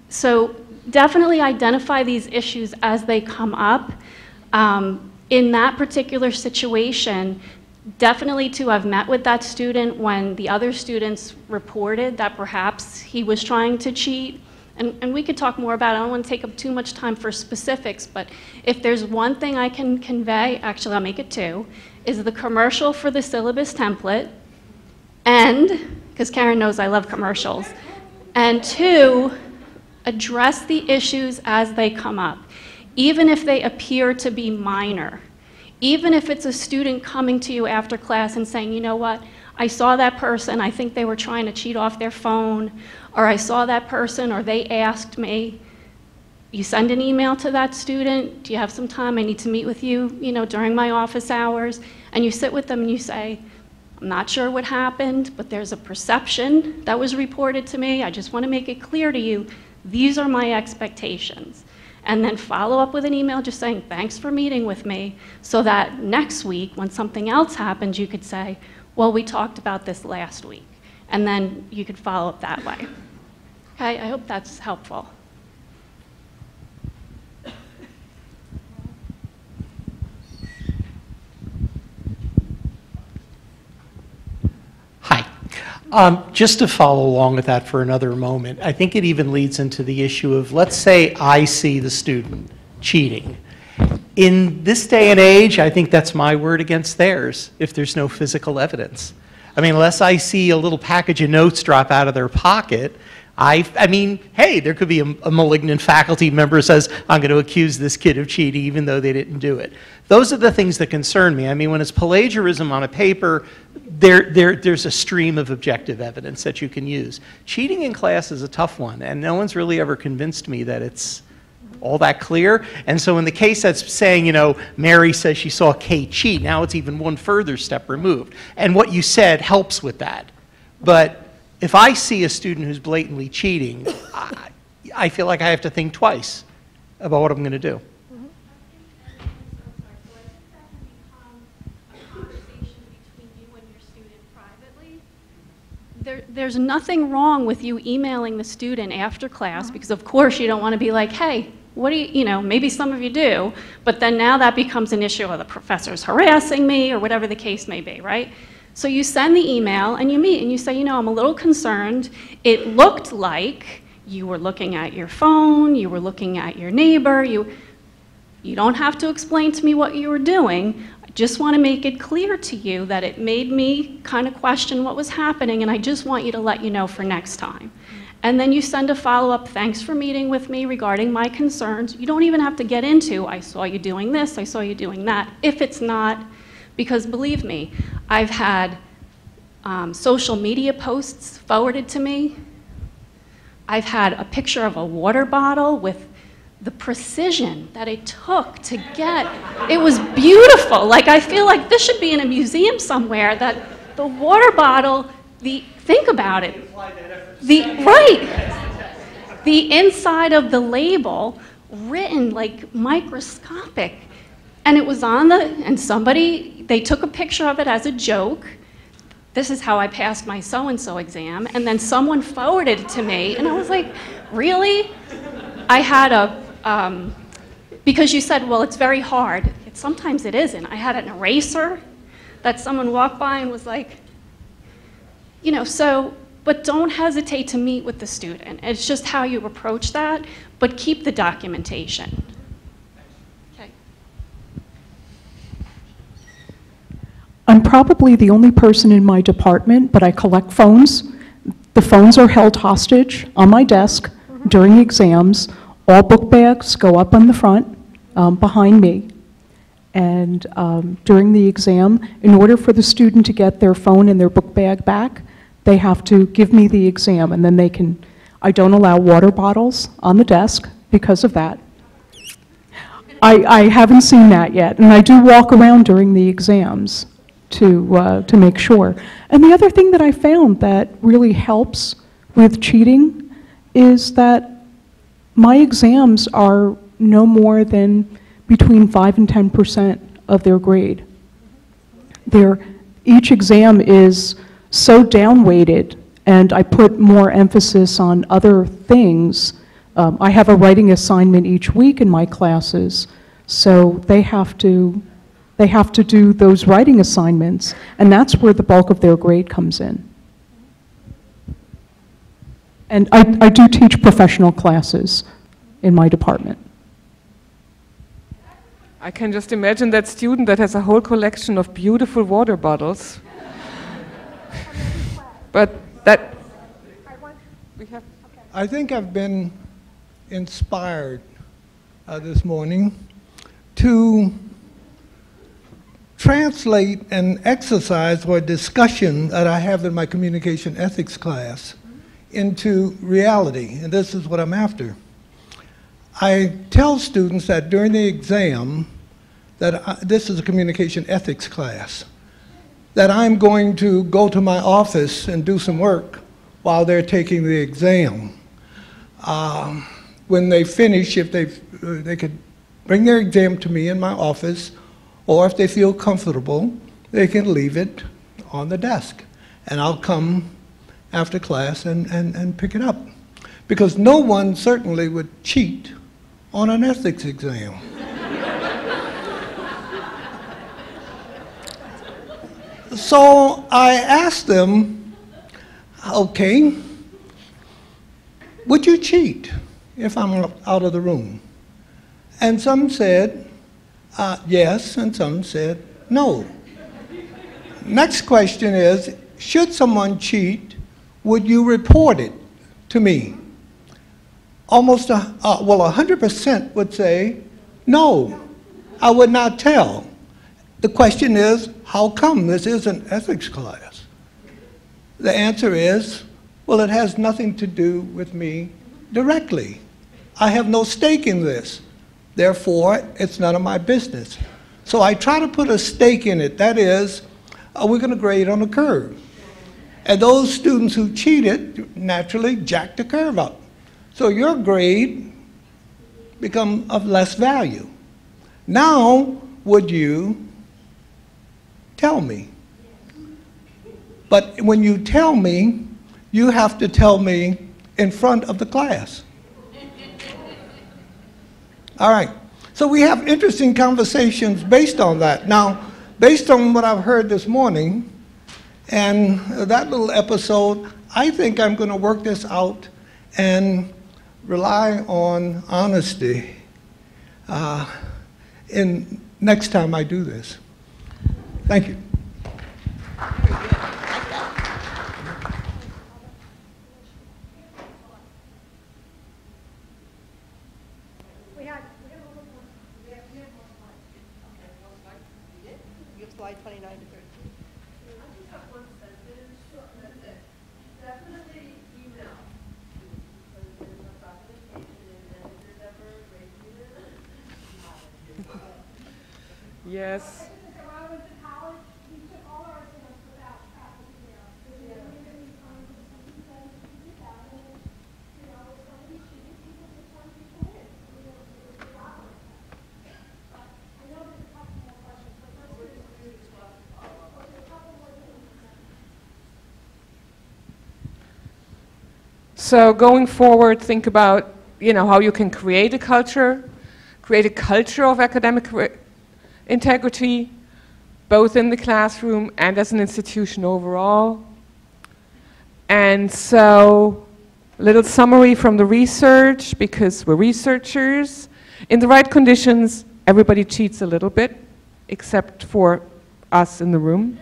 Speaker 4: So definitely identify these issues as they come up. In that particular situation, definitely to have met with that student when the other students reported that perhaps he was trying to cheat. And we could talk more about it. I don't want to take up too much time for specifics, but if there's one thing I can convey, actually I'll make it two, is the commercial for the syllabus template, and, because Karen knows I love commercials, and two, address the issues as they come up, even if they appear to be minor. Even if it's a student coming to you after class and saying, you know what, I saw that person, I think they were trying to cheat off their phone, or I saw that person, or they asked me. You send an email to that student, do you have some time? I need to meet with you, during my office hours. And you sit with them and you say, I'm not sure what happened, but there's a perception that was reported to me. I just want to make it clear to you, these are my expectations. And then follow up with an email just saying, thanks for meeting with me, so that next week, when something else happens, you could say, well, we talked about this last week. And then you could follow up that way. Okay, I hope that's helpful.
Speaker 7: Just to follow along with that for another moment, I think it even leads into the issue of, let's say I see the student cheating. In this day and age, I think that's my word against theirs if there's no physical evidence. I mean, unless I see a little package of notes drop out of their pocket, I mean, hey, there could be a malignant faculty member who says, I'm going to accuse this kid of cheating even though they didn't do it. Those are the things that concern me. I mean, when it's plagiarism on a paper, there's a stream of objective evidence that you can use. Cheating in class is a tough one, and no one's really ever convinced me that it's all that clear. And so in the case that's saying, Mary says she saw Kate cheat, now it's even one further step removed. And what you said helps with that. But if I see a student who's blatantly cheating, I feel like I have to think twice about what I'm going to do.
Speaker 4: There's nothing wrong with you emailing the student after class, because of course you don't want to be like, hey, What do you know, maybe some of you do, but then now that becomes an issue of the professor's harassing me or whatever the case may be, right? So you send the email and you meet and you say, you know, I'm a little concerned. It looked like you were looking at your phone, you were looking at your neighbor, you don't have to explain to me what you were doing. I just want to make it clear to you that it made me kind of question what was happening, and I just want you to let you know for next time. And then you send a follow-up, thanks for meeting with me regarding my concerns. You don't even have to get into, I saw you doing this, I saw you doing that, if it's not, because believe me, I've had social media posts forwarded to me. I've had a picture of a water bottle with the precision that it took to get. It was beautiful. Like, I feel like this should be in a museum somewhere, that the water bottle, think about it. The inside of the label written like microscopic, and it was on and they took a picture of it as a joke. This is how I passed my so-and-so exam, and then someone forwarded it to me, and I was like, really? I had because you said, well, it's very hard. Sometimes it isn't. I had an eraser that someone walked by and was like, you know, but don't hesitate to meet with the student. It's just how you approach that, but keep the documentation. Okay.
Speaker 8: I'm probably the only person in my department, but I collect phones. The phones are held hostage on my desk during exams. All book bags go up on the front behind me. And during the exam, in order for the student to get their phone and their book bag back, they have to give me the exam, and then I don't allow water bottles on the desk because of that. I haven't seen that yet, and I do walk around during the exams to make sure. And the other thing that I found that really helps with cheating is that my exams are no more than between 5 and 10% of their grade. Each exam is so down-weighted, and I put more emphasis on other things. I have a writing assignment each week in my classes, so they have to do those writing assignments, and that's where the bulk of their grade comes in. And I do teach professional classes in my department.
Speaker 3: I can just imagine that student that has a whole collection of beautiful water bottles. But that
Speaker 9: I think I've been inspired this morning to translate an exercise or a discussion that I have in my communication ethics class into reality, and this is what I'm after. I tell students that during the exam, this is a communication ethics class, that I'm going to go to my office and do some work while they're taking the exam. When they finish, if they could bring their exam to me in my office, or if they feel comfortable, they can leave it on the desk. And I'll come after class and pick it up. Because no one certainly would cheat on an ethics exam. So I asked them, okay, would you cheat if I'm out of the room? And some said yes, and some said no. Next question is, should someone cheat, would you report it to me? Almost, 100% would say, no, I would not tell. The question is, how come? This is an ethics class. The answer is, well, it has nothing to do with me directly. I have no stake in this. Therefore, it's none of my business. So I try to put a stake in it. That is, we're going to grade on a curve. And those students who cheated naturally jack the curve up. So your grade become of less value. Now, would you tell me? But when you tell me, you have to tell me in front of the class. All right. So we have interesting conversations based on that. Now, based on what I've heard this morning and that little episode, I think I'm going to work this out and rely on honesty in next time I do this. Thank you.
Speaker 1: Slide 29 to 30.
Speaker 3: Yes. So going forward, think about, how you can create a culture of academic integrity, both in the classroom and as an institution overall. And so, a little summary from the research, because we're researchers. In the right conditions, everybody cheats a little bit, except for us in the room.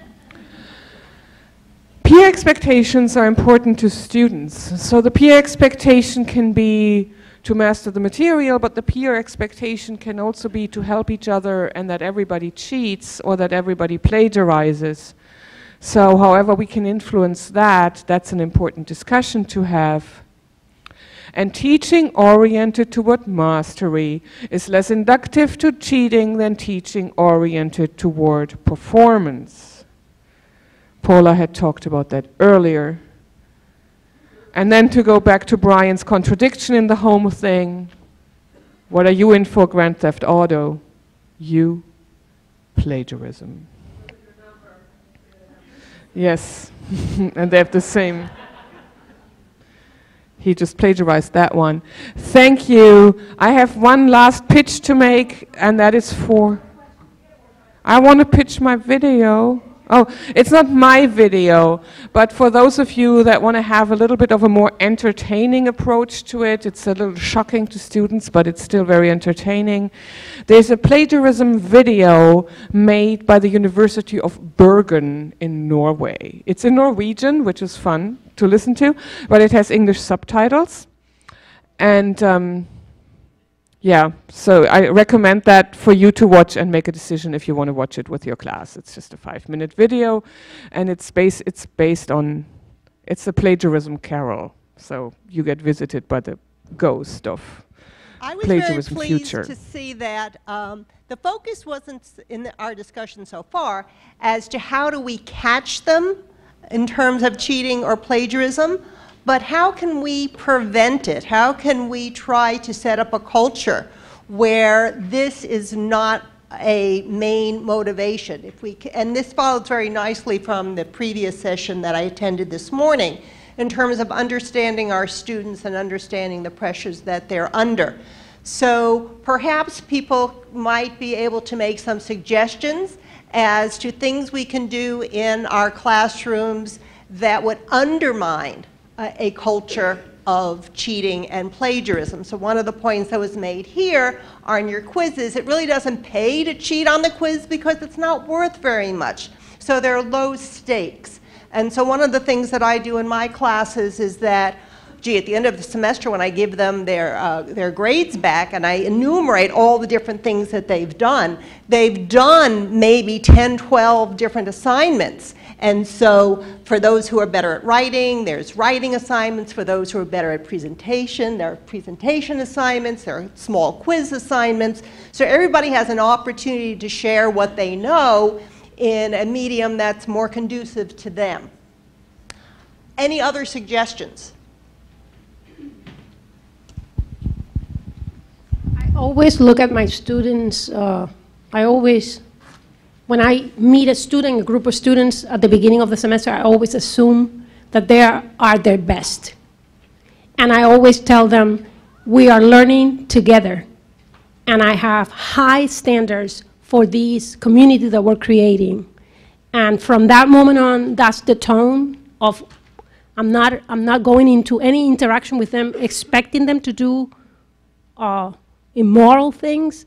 Speaker 3: Peer expectations are important to students. So the peer expectation can be to master the material, but the peer expectation can also be to help each other and that everybody cheats or that everybody plagiarizes. So however we can influence that, that's an important discussion to have. And teaching oriented toward mastery is less inductive to cheating than teaching oriented toward performance. Paula had talked about that earlier. And then to go back to Brian's contradiction in the home thing, what are you in for, Grand Theft Auto? You, plagiarism. Yes, and they have the same. He just plagiarized that one. Thank you. I have one last pitch to make, and that is for... I want to pitch my video. Oh, it's not my video, but for those of you that want to have a little bit of a more entertaining approach to it, it's a little shocking to students, but it's still very entertaining. There's a plagiarism video made by the University of Bergen in Norway. It's in Norwegian, which is fun to listen to, but it has English subtitles. And yeah, so I recommend that for you to watch and make a decision if you want to watch it with your class. It's just a 5-minute video, and it's based on, it's a plagiarism carol. So you get visited by the ghost of plagiarism future.
Speaker 1: I was very pleased to see that the focus wasn't in our discussion so far as to how do we catch them in terms of cheating or plagiarism, but how can we prevent it? How can we try to set up a culture where this is not a main motivation? If we and this follows very nicely from the previous session that I attended this morning in terms of understanding our students and understanding the pressures that they're under. So perhaps people might be able to make some suggestions as to things we can do in our classrooms that would undermine a culture of cheating and plagiarism. So one of the points that was made here on your quizzes, it really doesn't pay to cheat on the quiz because it's not worth very much. So there are low stakes. And so one of the things that I do in my classes is that, gee, at the end of the semester when I give them their grades back and I enumerate all the different things that they've done maybe 10, 12 different assignments. And so for those who are better at writing, there's writing assignments. For those who are better at presentation, there are presentation assignments. There are small quiz assignments. So everybody has an opportunity to share what they know in a medium that's more conducive to them. Any other suggestions?
Speaker 10: I always look at my students, when I meet a student, a group of students at the beginning of the semester, I always assume that they are their best. And I always tell them, we are learning together. and I have high standards for these communities that we're creating. And from that moment on, that's the tone of, I'm not going into any interaction with them expecting them to do immoral things.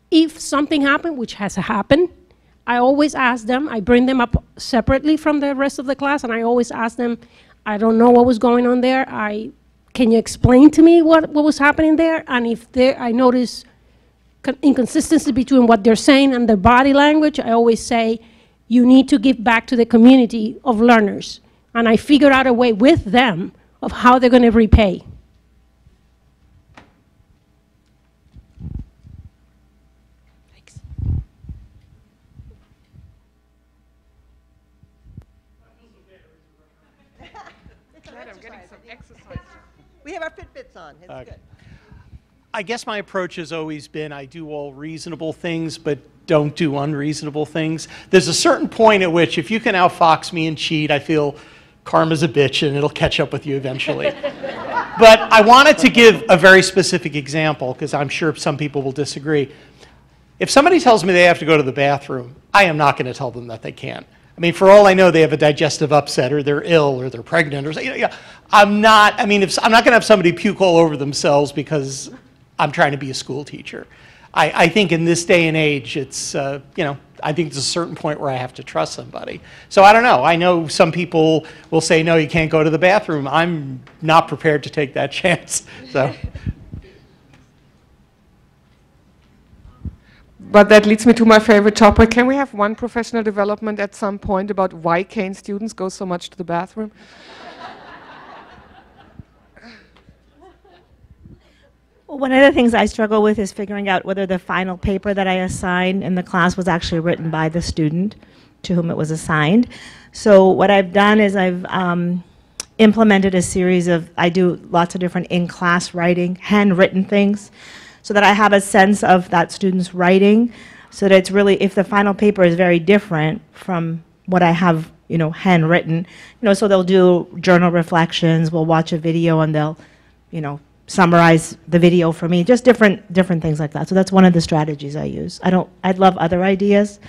Speaker 10: If something happened, which has happened, I always ask them, I bring them up separately from the rest of the class, and I always ask them, I don't know what was going on there. Can you explain to me what was happening there? And if I notice inconsistency between what they're saying and their body language, I always say, you need to give back to the community of learners. And I figure out a way with them of how they're going to repay. Thanks.
Speaker 3: I'm getting some exercise.
Speaker 1: We have our Fitbits on. It's good.
Speaker 7: I guess my approach has always been I do all reasonable things, but don't do unreasonable things. There's a certain point at which if you can outfox me and cheat, I feel karma's a bitch and it'll catch up with you eventually. But I wanted to give a very specific example because I'm sure some people will disagree. If somebody tells me they have to go to the bathroom, I am not going to tell them that they can't. I mean, for all I know, they have a digestive upset, or they're ill, or they're pregnant, or I'm not. I mean, I'm not going to have somebody puke all over themselves because I'm trying to be a school teacher. I think in this day and age, it's I think there's a certain point where I have to trust somebody. So I don't know. I know some people will say, no, you can't go to the bathroom. I'm not prepared to take that chance. So.
Speaker 3: But that leads me to my favorite topic. Can we have one professional development at some point about why Kane students go so much to the bathroom?
Speaker 11: Well, one of the things I struggle with is figuring out whether the final paper that I assign in the class was actually written by the student to whom it was assigned. So what I've done is I've implemented a series of, I do lots of different in-class writing, handwritten things, so that I have a sense of that student's writing, so that it's really, if the final paper is very different from what I have, handwritten, so they'll do journal reflections, we'll watch a video, and they'll, summarize the video for me, just different things like that. So that's one of the strategies I use. I'd love other ideas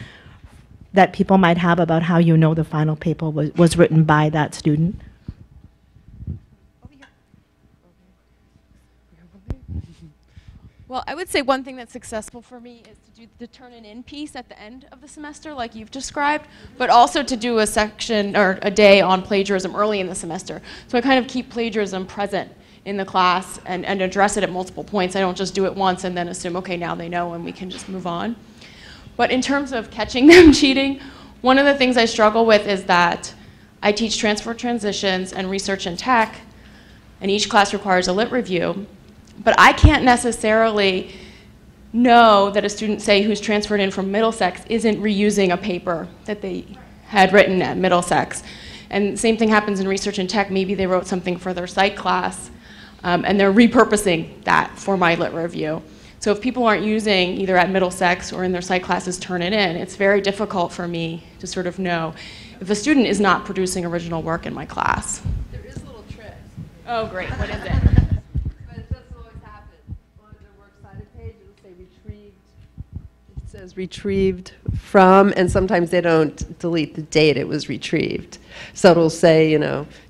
Speaker 11: that people might have about how the final paper was written by that student.
Speaker 12: Well, I would say one thing that's successful for me is to do the turn-it-in piece at the end of the semester, like you've described, but also to do a section or a day on plagiarism early in the semester. So I kind of keep plagiarism present in the class and address it at multiple points. I don't just do it once and then assume, okay, now they know and we can just move on. But in terms of catching them cheating, one of the things I struggle with is that I teach transfer transitions and research and tech, and each class requires a lit review. But I can't necessarily know that a student, say, who's transferred in from Middlesex isn't reusing a paper that they had written at Middlesex. And the same thing happens in research and tech. Maybe they wrote something for their psych class, and they're repurposing that for my lit review. So if people aren't using, either at Middlesex or in their psych classes, Turn-It-In, it's very difficult for me to sort of know if a student is not producing original work in my class.
Speaker 13: There is a little trick.
Speaker 12: Oh, great. What is it?
Speaker 13: Says retrieved from, and sometimes they don't delete the date it was retrieved. So it'll say,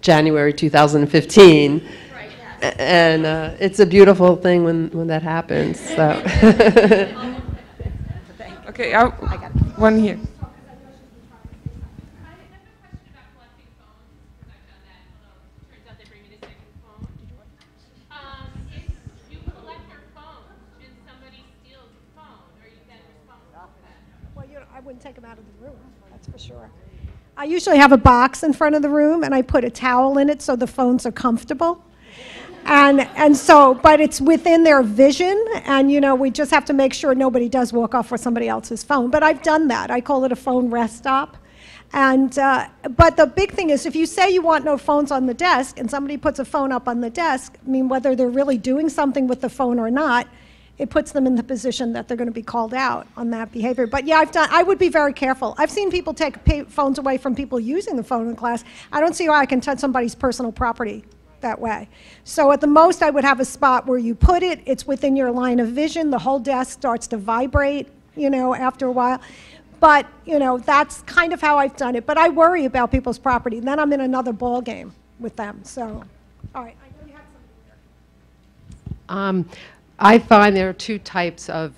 Speaker 13: January 2015. Right, yes. And it's a beautiful thing when that happens. So.
Speaker 3: Okay, one here.
Speaker 2: I wouldn't take them out of the room, that's for sure. I usually have a box in front of the room, and I put a towel in it so the phones are comfortable. But it's within their vision, and we just have to make sure nobody does walk off with somebody else's phone. But I've done that. I call it a phone rest stop. But the big thing is, if you say you want no phones on the desk, and somebody puts a phone up on the desk, whether they're really doing something with the phone or not, it puts them in the position that they're going to be called out on that behavior. But yeah, I would be very careful. I've seen people take phones away from people using the phone in class. I don't see how I can touch somebody's personal property that way. So at the most, I would have a spot where you put it, it's within your line of vision, the whole desk starts to vibrate, you know, after a while. But, you know, that's kind of how I've done it. But I worry about people's property. Then I'm in another ball game with them. So, all right. I know you have something here.
Speaker 13: I find there are two types of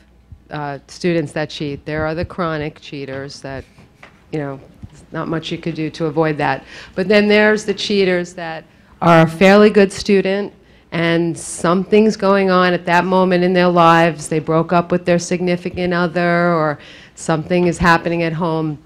Speaker 13: students that cheat. There are the chronic cheaters that, you know, there's not much you could do to avoid that. But then there's the cheaters that are a fairly good student and something's going on at that moment in their lives. They broke up with their significant other or something is happening at home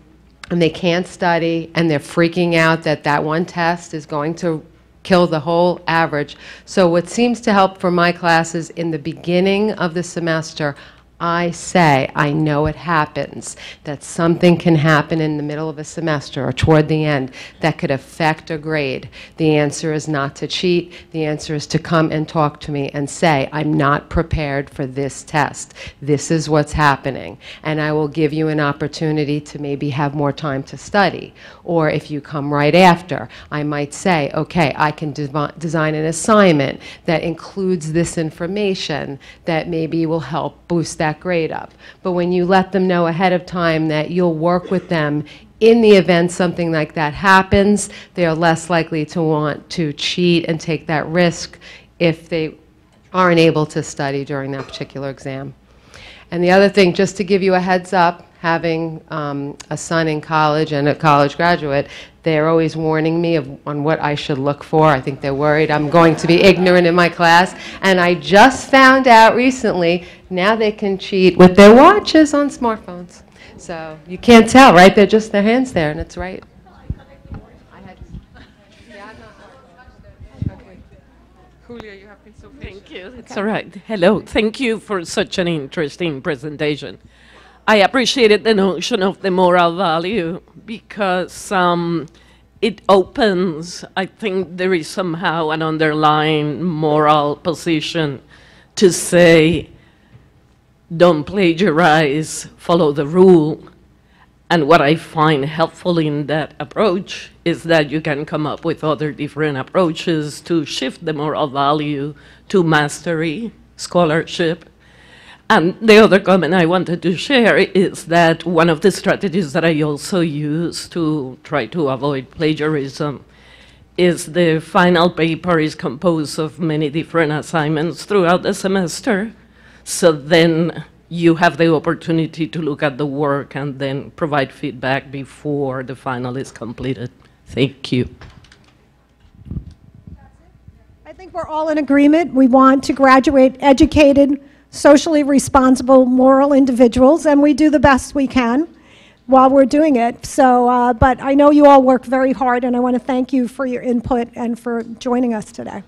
Speaker 13: and they can't study and they're freaking out that that one test is going to kill the whole average. So what seems to help for my classes in the beginning of the semester, I say, I know it happens, that something can happen in the middle of a semester or toward the end that could affect a grade. The answer is not to cheat. The answer is to come and talk to me and say, I'm not prepared for this test. This is what's happening. And I will give you an opportunity to maybe have more time to study. Or if you come right after, I might say, okay, I can design an assignment that includes this information that maybe will help boost that grade up. But when you let them know ahead of time that you'll work with them in the event something like that happens, they're less likely to want to cheat and take that risk if they aren't able to study during that particular exam. And the other thing, just to give you a heads up, having a son in college and a college graduate, they're always warning me on what I should look for. I think they're worried I'm going to be ignorant in my class. And I just found out recently, now they can cheat with their watches on smartphones. So you can't tell, right? They're just their hands there, and it's right.
Speaker 3: Julia, you have been so patient.
Speaker 14: Thank you. It's all right. Hello. Thank you for such an interesting presentation. I appreciated the notion of the moral value because it opens, I think there is somehow an underlying moral position to say, don't plagiarize, follow the rule. And what I find helpful in that approach is that you can come up with other different approaches to shift the moral value to mastery, scholarship. And the other comment I wanted to share is that one of the strategies that I also use to try to avoid plagiarism is the final paper is composed of many different assignments throughout the semester. So then you have the opportunity to look at the work and then provide feedback before the final is completed. Thank you.
Speaker 2: I think we're all in agreement. We want to graduate educated, socially responsible, moral individuals, and we do the best we can while we're doing it. So, but I know you all work very hard, and I want to thank you for your input and for joining us today.